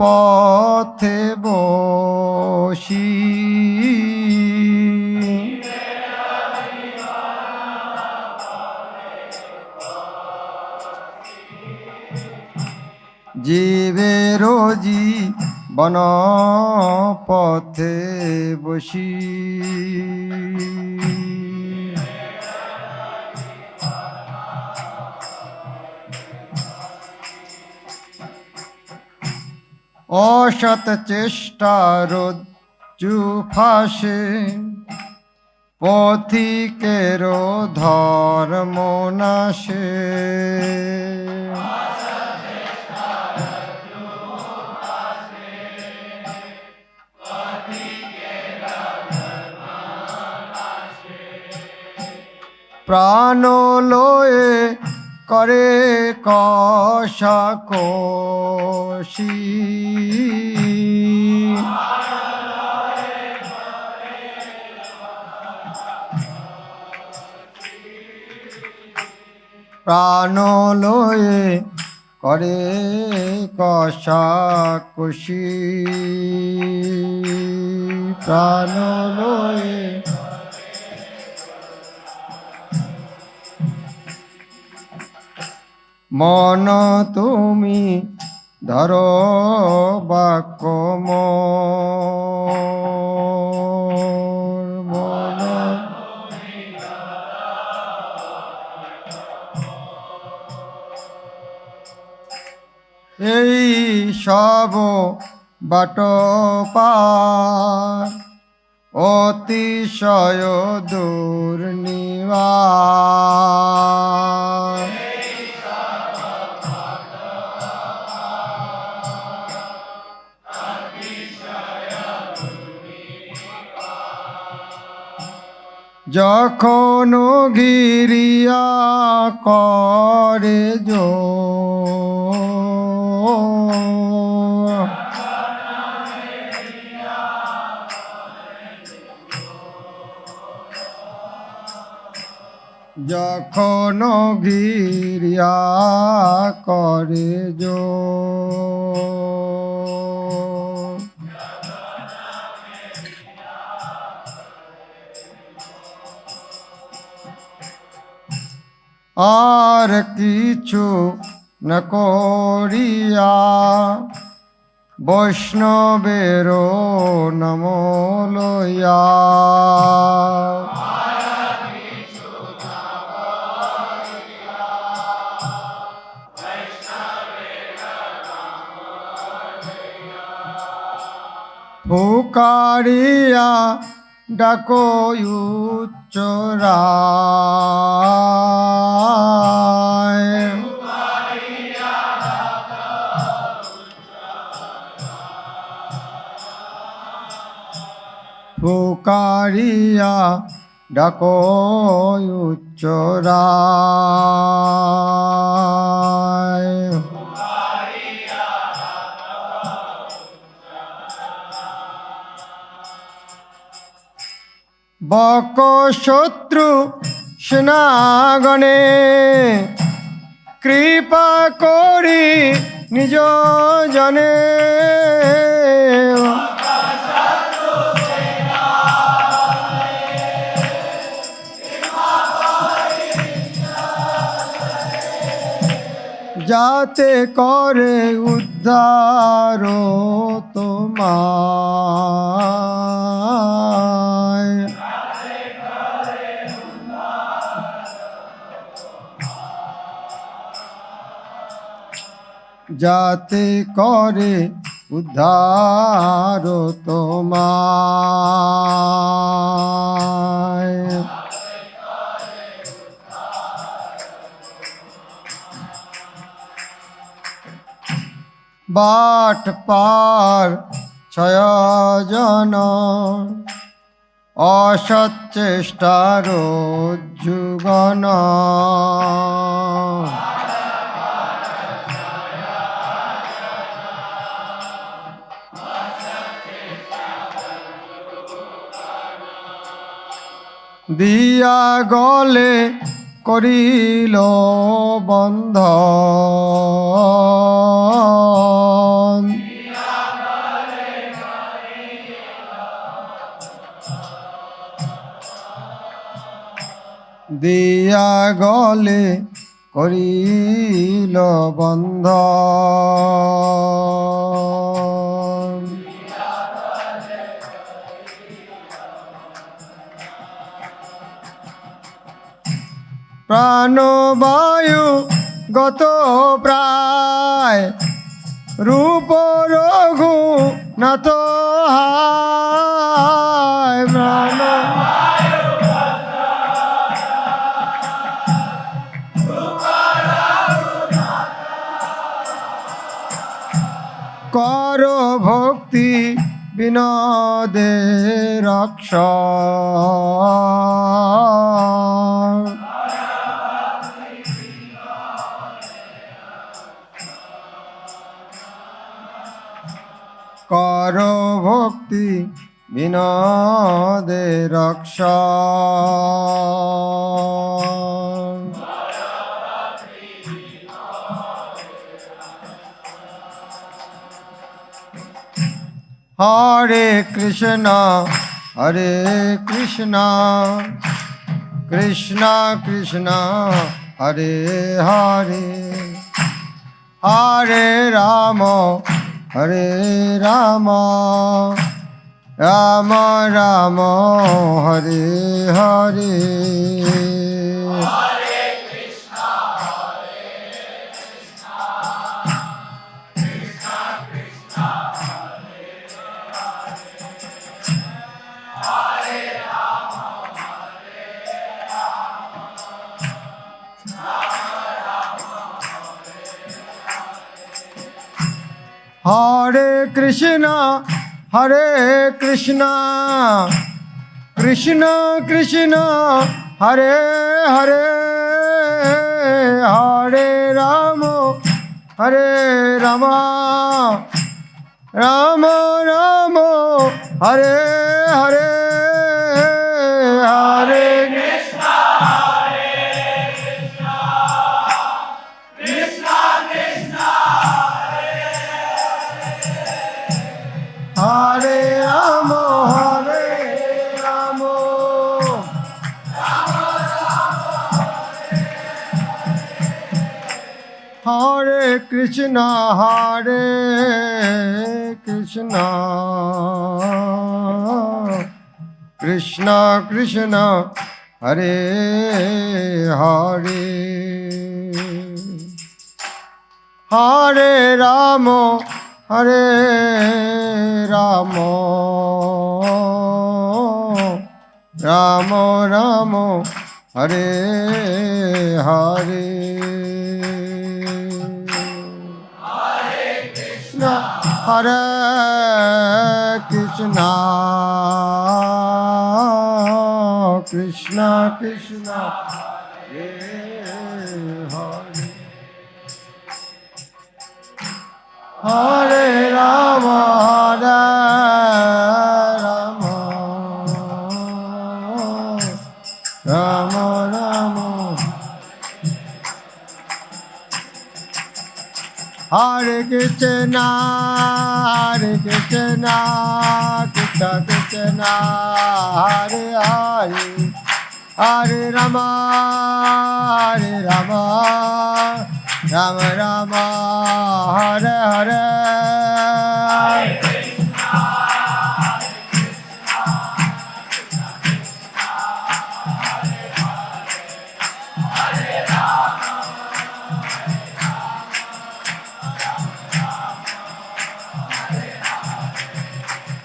পথে বসি জীবেরও জীবন পথে বসি অসৎ চেষ্টার রজ্জু ফাঁসে পথিকের ধর্ম নাশে প্রাণ লয়ে করে কষাকষি প্রাণ লয়ে করে কষাকষি প্রাণ লয়ে মন তুমি ধরো বাক্য মন এই সব বাট পার অতিশয় দুর্নিবার যখন ঘিরিয়া করে যখন গিরিয়া করে জোর, আর কিছু ন করিয়া বৈষ্ণবের নাম লইয়া, পুকারিয়া ডাকো উচ্চরায়, পুকারিয়া ডাকো উচ্চরায়। বক শত্রু সেনাগণে কৃপা করি নিজ জনে, যাতে করে উদ্ধার তোমায়, যাতে করে উদ্ধার তোমায়। বাট পার ছয়জন অসৎ চেষ্টার যুগন, দিয়া গলে করিল বন্ধন, দিয়া গলে করিল বন্ধন। প্রাণবায়ু গত প্রায় রূপ রঘু নাথ হায়, প্রাণ কর ভক্তি বিনোদে রক্ষ, কর ভক্তি বিনোদে রক্ষ। হরে কৃষ্ণ হরে কৃষ্ণ কৃষ্ণ কৃষ্ণ হরে হরে, হরে রাম হরে রাম রাম রাম হরে হরে। হরে কৃষ্ণ হরে কৃষ্ণ কৃষ্ণ কৃষ্ণ হরে হরে, হরে রাম হরে রাম রাম রাম হরে হরে, হরে কৃষ্ণ হরে Hare Rama, Hare Rama, Hare Krishna, Hare Krishna, Krishna Krishna, Hare Hare, Hare Rama, Hare Rama, Rama Rama, Hare Hare. Hare Krishna, Krishna Krishna, Hare Hare, Hare Rama, Hare Rama, Rama Rama, Hare Krishna, Hare Krishna, Krishna Krishna, Hare Hare, Hare Rama, Hare Rama, Rama Rama, Hare Hare.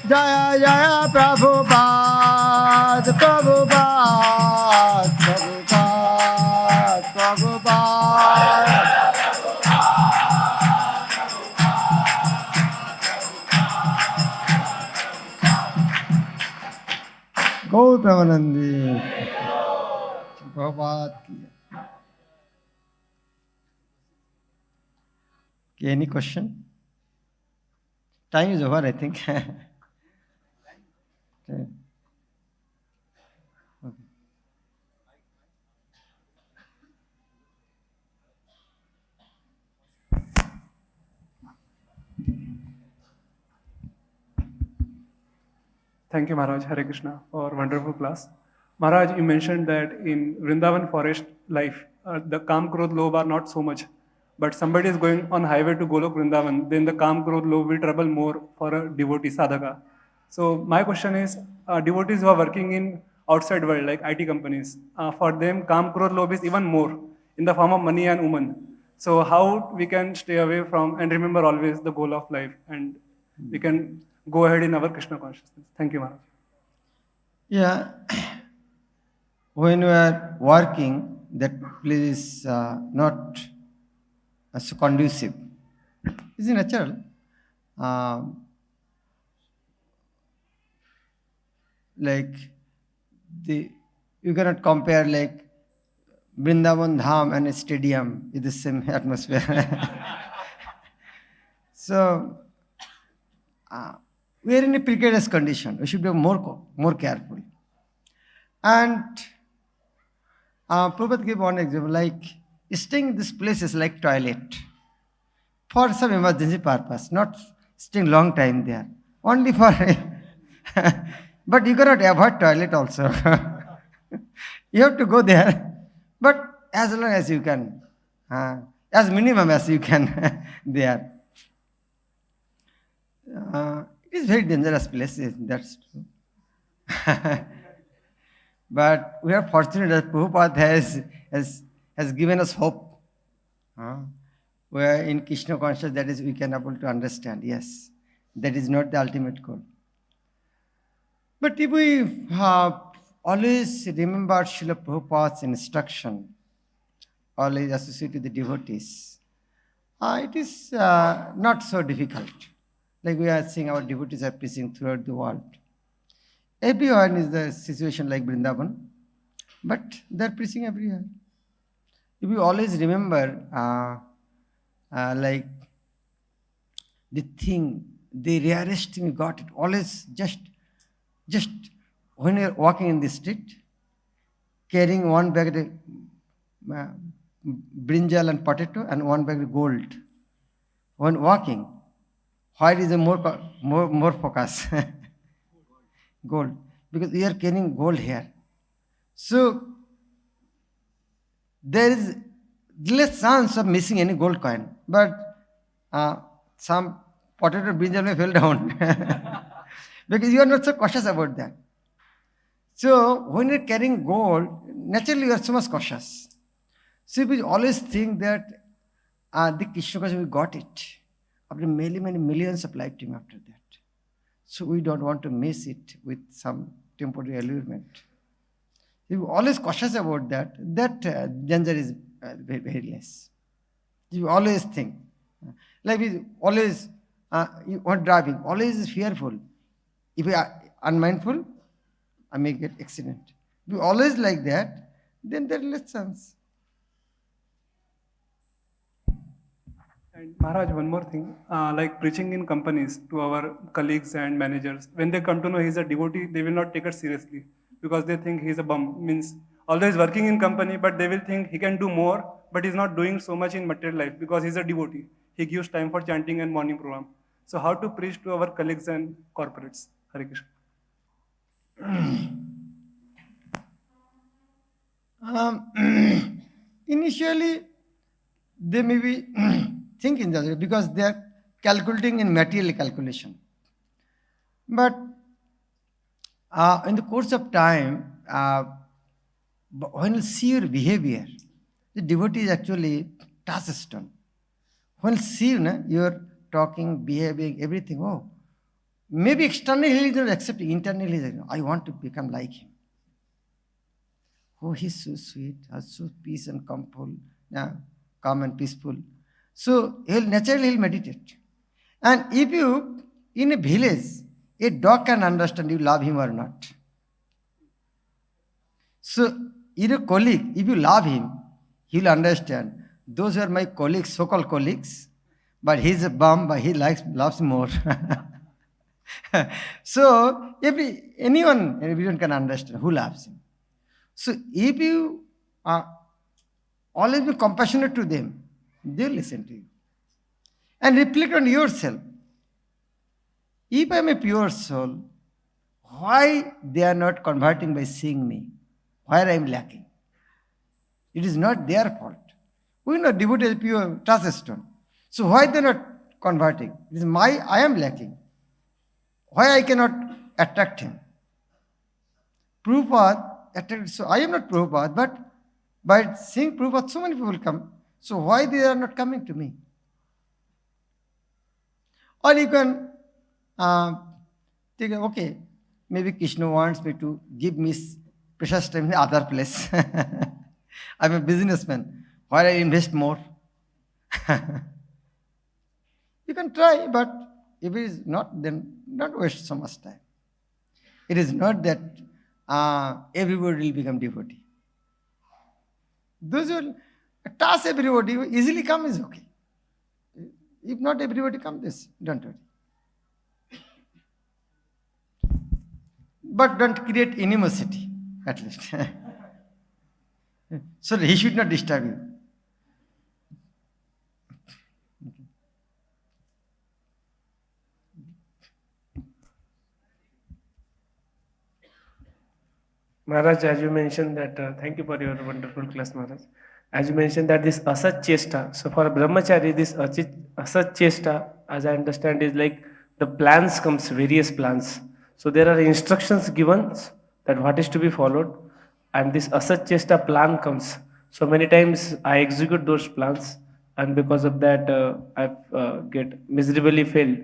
Jaya Jaya Prabhupada, Prabhupada, Prabhupada, Prabhupada. Gaur Premanandi, Prabhupada. Okay, any question? Time is over, I think. Okay. Thank you, Maharaj. Hare Krishna for wonderful class. Maharaj, you mentioned that in Vrindavan forest life, the Kam, Krodh, Lobh are not so much. But somebody is going on highway to Golok Vrindavan, then the Kam, Krodh, Lobh will trouble more for a devotee sadhaka. So my question is, devotees who are working in outside world like IT companies, for them Kam, Krodh, Lobh is even more in the form of money and woman. So how we can stay away from and remember always the goal of life, and we can go ahead in our Krishna consciousness. Thank you, Maharaj. Yeah, when we are working, that place is not so conducive. It's natural. Like you cannot compare like Vrindavan Dham and a stadium with the same atmosphere. So we are in a precarious condition. We should be more careful. And Prabhupada gave one example, like staying in this place is like toilet for some emergency purpose, not staying long time there. Only for, but you cannot avoid toilet also. You have to go there, but as long as you can, as minimum as you can there. It is very dangerous place, that's true. But we are fortunate that Prabhupada has given us hope. Where in Krishna consciousness, that is, we can able to understand, yes, that is not the ultimate goal. But if we always remember Srila Prabhupada's instruction, always associate with the devotees, it is not so difficult. Like we are seeing our devotees are preaching throughout the world. Everyone is the situation like Vrindavan, but they are preaching everywhere. If you always remember, like the thing, the rarest thing you got, it always just when you are walking in the street, carrying one bag of brinjal and potato and one bag of gold. When walking, White is a more focus. Gold. Because we are carrying gold here. So there is less chance of missing any gold coin. But some potato brinjal may fell down. Because you are not so cautious about that. So when you are carrying gold, naturally you are so much cautious. So we always think that the Krishna consciousness, we got it. After many millions of lifetime after that. So we don't want to miss it with some temporary allurement. If you are always cautious about that, danger is very less. You always think. Like we always, you are driving, always is fearful. If you are unmindful, I may get accident. If you always like that, then there is less chance. And Maharaj, one more thing, like preaching in companies to our colleagues and managers, when they come to know he's a devotee, they will not take it seriously because they think he's a bum. Means although he's working in company, but they will think he can do more, but he's not doing so much in material life because he's a devotee. He gives time for chanting and morning program. So how to preach to our colleagues and corporates? Hare Krishna. Initially, they may be thinking that way because they are calculating in material calculation. But in the course of time, when you see your behavior, the devotee is actually touchstone. When you see you're talking, behaving, everything, oh, maybe externally he is not accepting, internally he is, I want to become like him. Oh, he's so sweet, so peace and calm and peaceful. So naturally he'll meditate. And if you, in a village, a dog can understand you love him or not. So in a colleague, if you love him, he'll understand. Those are my colleagues, so-called colleagues, but he's a bum, but he loves more. So everyone can understand who loves him. So if you always be compassionate to them, they'll listen to you. And reflect on yourself. If I am a pure soul, why they are not converting by seeing me? Where I am lacking? It is not their fault. We know devotee is pure touchstone. So why they are not converting? It is I am lacking. Why I cannot attract him? Prabhupada attracted, so I am not Prabhupada, but by seeing Prabhupada, so many people come. So why they are not coming to me? Or you can think, okay, maybe Krishna wants me to give me precious time in other place. I'm a businessman. Why I invest more? You can try, but if it is not, then not waste so much time. It is not that everybody will become devotee. Those who will task everybody, easily come is okay. If not everybody come, this, don't worry. But don't create animosity, at least. So he should not disturb you. Maharaj, as you mentioned that, thank you for your wonderful class, Maharaj. As you mentioned that this asat chesta, so for a brahmachari, this asat chesta, as I understand, is like the plans comes, various plans. So there are instructions given that what is to be followed, and this asat chesta plan comes. So many times I execute those plans, and because of that I get miserably failed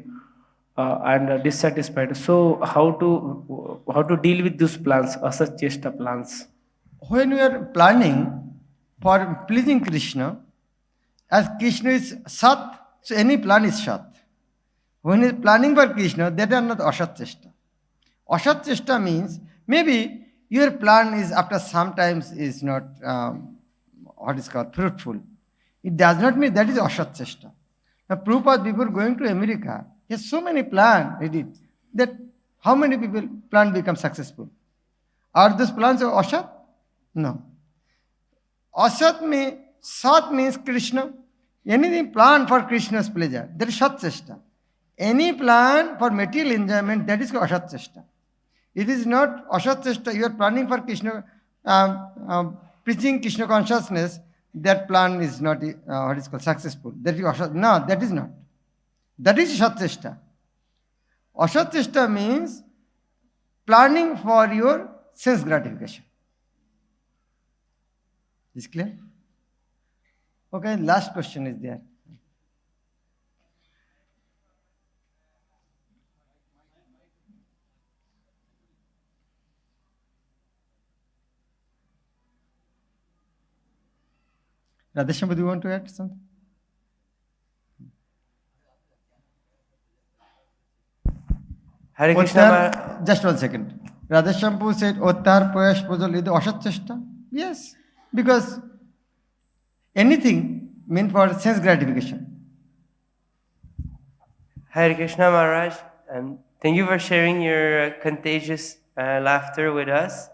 and dissatisfied. So how to deal with those plans, asat chesta plans? When we are planning for pleasing Krishna, as Krishna is Sat, so any plan is Sat. When he is planning for Krishna, that are not Asat Chesta. Asat Chesta means maybe your plan is after sometimes is not what is called fruitful. It does not mean that is Asat Chesta. Now Prabhupada, before going to America, he has so many plans he did that how many people plan become successful? Are those plans of Asat? No. Asat means, Sat means Krishna. Anything planned for Krishna's pleasure, that is Sat Chesta. any plan for material enjoyment, that is called asat chesta. It is not asat chesta. You are planning for Krishna, preaching Krishna consciousness. That plan is not what is called successful. That is asat. No, that is not. That is asat chesta. Asat chesta means planning for your sense gratification. Is clear? Okay, last question is there. Radhesham, do you want to add something? Hare Krishna. Ottar, just 1 second. Radheshampu said, Ottar Prayash Pujal is Asat Chesta. Yes, because anything meant for sense gratification. Hare Krishna Maharaj, and thank you for sharing your contagious laughter with us.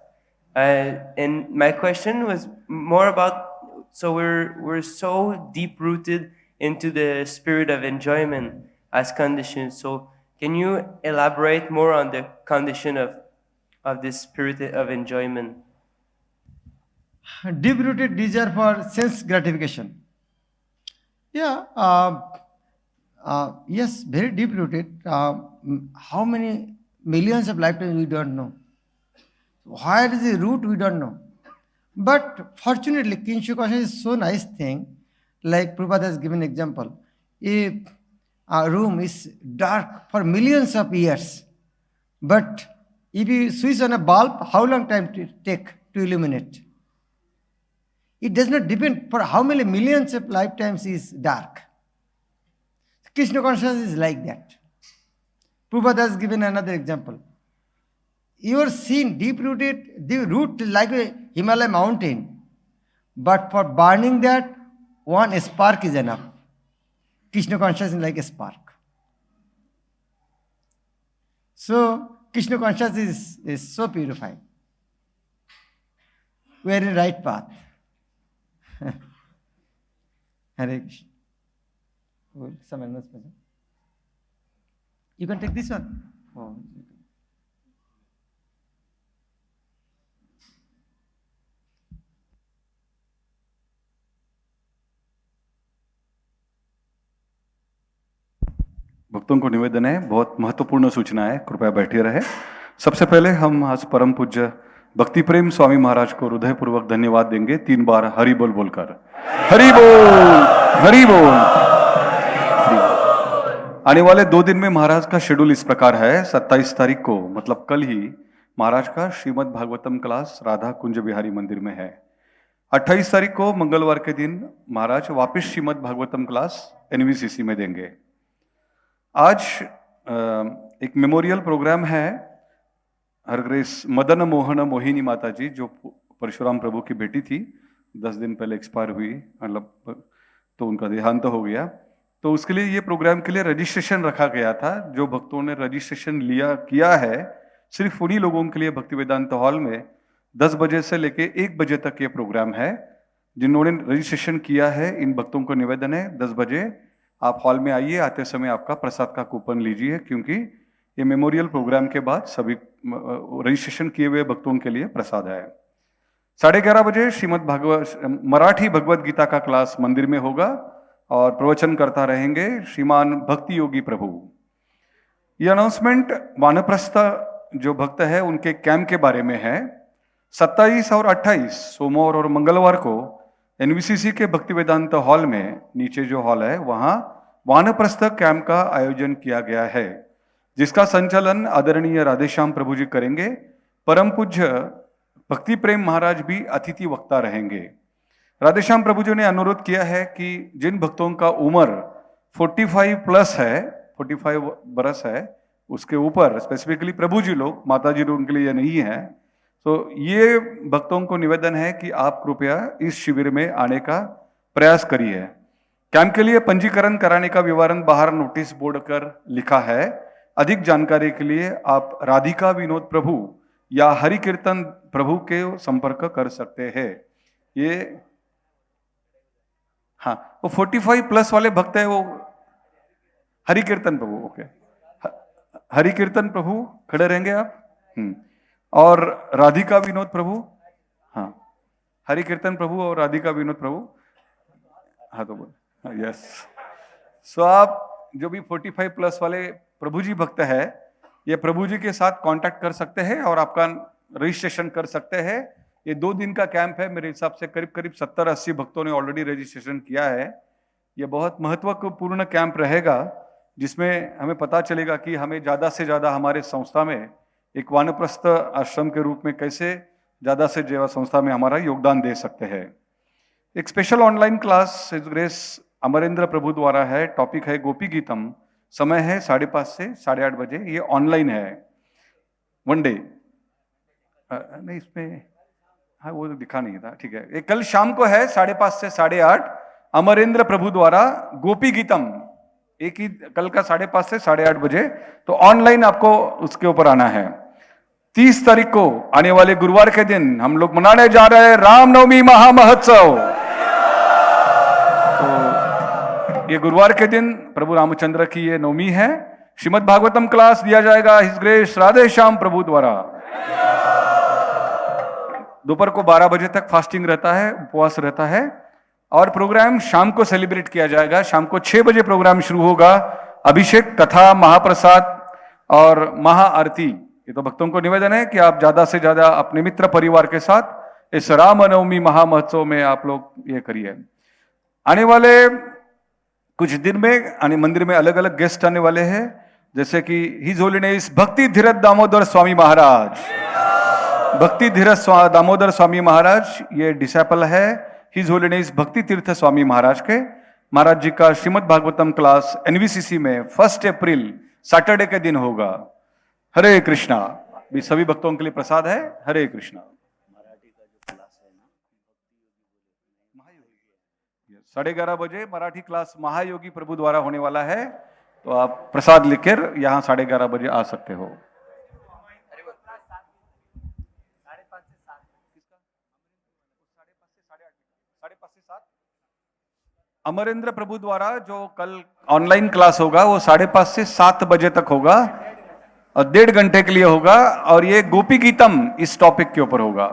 And my question was more about, so we're so deep rooted into the spirit of enjoyment as conditions. So can you elaborate more on the condition of this spirit of enjoyment? Deep-rooted desire for sense gratification. Yeah, yes, very deep-rooted. How many millions of lifetimes we don't know. Where is the root we don't know. But fortunately, kinship consciousness is so nice thing. Like Prabhupada has given example. If a room is dark for millions of years, but if you switch on a bulb, how long time to take to illuminate? It does not depend for how many millions of lifetimes is dark. Krishna consciousness is like that. Prabhupada has given another example. Your sin deep-rooted, the root like a Himalaya mountain. But for burning that, one spark is enough. Krishna consciousness is like a spark. So, Krishna consciousness is so purifying. We are in the right path. Hare Krishna. Some announcement. You can take this one. Oh. भक्तों को निवेदन है, बहुत महत्वपूर्ण सूचना है, कृपया बैठे रहे। सबसे पहले हम आज परम पूज्य भक्ति प्रेम स्वामी महाराज को हृदयपूर्वक धन्यवाद देंगे 3 बार हरि बोल बोलकर। हरि बोल, हरि बोल। आने वाले 2 दिन में महाराज का शेड्यूल इस प्रकार है। 27 तारीख को मतलब कल ही महाराज का श्रीमद् भागवतम क्लास राधा कुंज बिहारी मंदिर में है। 28 तारीख को मंगलवार के दिन महाराज वापिस श्रीमद् भागवतम क्लास NVCC में देंगे। आज एक मेमोरियल प्रोग्राम है। हरग्रेस मदन मोहन मोहिनी माता जी जो परशुराम प्रभु की बेटी थी, 10 दिन पहले एक्सपायर हुई, मतलब तो उनका देहांत हो गया। तो उसके लिए ये प्रोग्राम के लिए रजिस्ट्रेशन रखा गया था। जो भक्तों ने रजिस्ट्रेशन किया है, सिर्फ उन्हीं लोगों के लिए भक्ति वेदांत हॉल में 10 बजे से लेके 1 बजे तक ये प्रोग्राम है। जिन्होंने रजिस्ट्रेशन किया है, इन भक्तों को निवेदन है 10 बजे आप हॉल में आइए। आते समय आपका प्रसाद का कूपन लीजिए, क्योंकि ये मेमोरियल प्रोग्राम के बाद सभी रजिस्ट्रेशन किए हुए भक्तों के लिए प्रसाद है। 11:30 बजे श्रीमद् भागवत मराठी भगवत गीता का क्लास मंदिर में होगा और प्रवचन करता रहेंगे श्रीमान भक्ति योगी प्रभु। ये अनाउंसमेंट वानप्रस्थ जो भक्त है उनके कैंप के बारे में है। 27 और 28 सोमवार और मंगलवार को NVCC के भक्ति वेदांत हॉल में, नीचे जो हॉल है वहां वानप्रस्थ कैंप का आयोजन किया गया है, जिसका संचालन आदरणीय राधेश्याम प्रभु जी करेंगे। परम पूज्य भक्ति प्रेम महाराज भी अतिथि वक्ता रहेंगे। राधेश्याम प्रभु जी ने अनुरोध किया है कि जिन भक्तों का उम्र 45 प्लस है, 45 बरस है, उसके ऊपर स्पेसिफिकली प्रभु जी लोग, माता जी लोगों के लिए नहीं है, तो ये भक्तों को निवेदन है कि आप कृपया इस शिविर में आने का प्रयास करिए। कैंप के लिए पंजीकरण कराने का विवरण बाहर नोटिस बोर्ड कर लिखा है। अधिक जानकारी के लिए आप राधिका विनोद प्रभु या हरि कीर्तन प्रभु के संपर्क कर सकते हैं। ये हाँ, वो 45 प्लस वाले भक्त है, वो हरि कीर्तन प्रभु, ओके, हरि कीर्तन प्रभु खड़े रहेंगे आप। और राधिका विनोद प्रभु, हाँ, हरि कीर्तन प्रभु और राधिका विनोद प्रभु, हाँ तो बोल, यस। सो आप जो भी 45 प्लस वाले प्रभु जी भक्त है, ये प्रभु जी के साथ कांटेक्ट कर सकते हैं और आपका रजिस्ट्रेशन कर सकते हैं। ये 2 दिन का कैंप है, मेरे हिसाब से करीब करीब 70-80 भक्तों ने ऑलरेडी रजिस्ट्रेशन किया है। ये बहुत महत्वपूर्ण कैंप रहेगा, जिसमें हमें पता चलेगा कि हमें ज़्यादा से ज़्यादा हमारे संस्था में एक वानप्रस्थ आश्रम के रूप में कैसे ज़्यादा से ज़्यादा संस्था में हमारा योगदान दे सकते हैं। एक special online class grace Amarendra Prabhu द्वारा है, टॉपिक है गोपी गीतम, समय है 5:30 से 8:30 बजे, ये ऑनलाइन है, 1 डे। नहीं इसमें, हाँ वो दिखा नहीं था, ठीक है। ये कल शाम को है 5:30 से 8:30, अमरेंद्र प्रभु द्वारा गोपी गीतम, एक ही कल का 5:30 से 8:30 बजे। तो ऑनलाइन आपको उसके ऊपर आना है। 30 तारीख को आने वाले गुरुवार के दिन हम लोग मनाने जा रहे हैं रामनवमी महामहोत्सव। तो ये गुरुवार के दिन प्रभु रामचंद्र की ये नवमी है। श्रीमद् भागवतम क्लास दिया जाएगा हिज ग्रेस राधे श्याम प्रभु द्वारा। दोपहर को 12 बजे तक फास्टिंग रहता है, उपवास रहता है, और प्रोग्राम शाम को सेलिब्रेट किया जाएगा। शाम को 6 बजे प्रोग्राम शुरू होगा, अभिषेक, कथा, महाप्रसाद और महाआरती। ये तो भक्तों को निवेदन है कि आप ज्यादा से ज्यादा अपने मित्र परिवार के साथ इस रामनवमी महामहोत्सव में आप लोग ये करिए। आने वाले कुछ दिन में मंदिर में अलग अलग गेस्ट आने वाले हैं, जैसे कि हिज होलीनेस भक्ति धीरज दामोदर स्वामी महाराज। भक्ति धीरज दामोदर स्वामी महाराज ये डिसाइपल है हिज होलीनेस भक्ति तीर्थ स्वामी महाराज के। महाराज जी का श्रीमद् भागवतम क्लास NVCC में 1 अप्रैल सैटरडे के दिन होगा। हरे कृष्णा। भी सभी भक्तों के लिए प्रसाद है। हरे कृष्णा। 11:30 बजे मराठी क्लास महायोगी प्रभु द्वारा होने वाला है, तो आप प्रसाद लेकर यहाँ 11:30 बजे आ सकते हो। अमरेंद्र प्रभु द्वारा जो कल ऑनलाइन क्लास होगा वो 5:30 से 7 बजे तक होगा और 1.5 घंटे के लिए होगा, और ये गोपी गीतम इस टॉपिक के ऊपर होगा।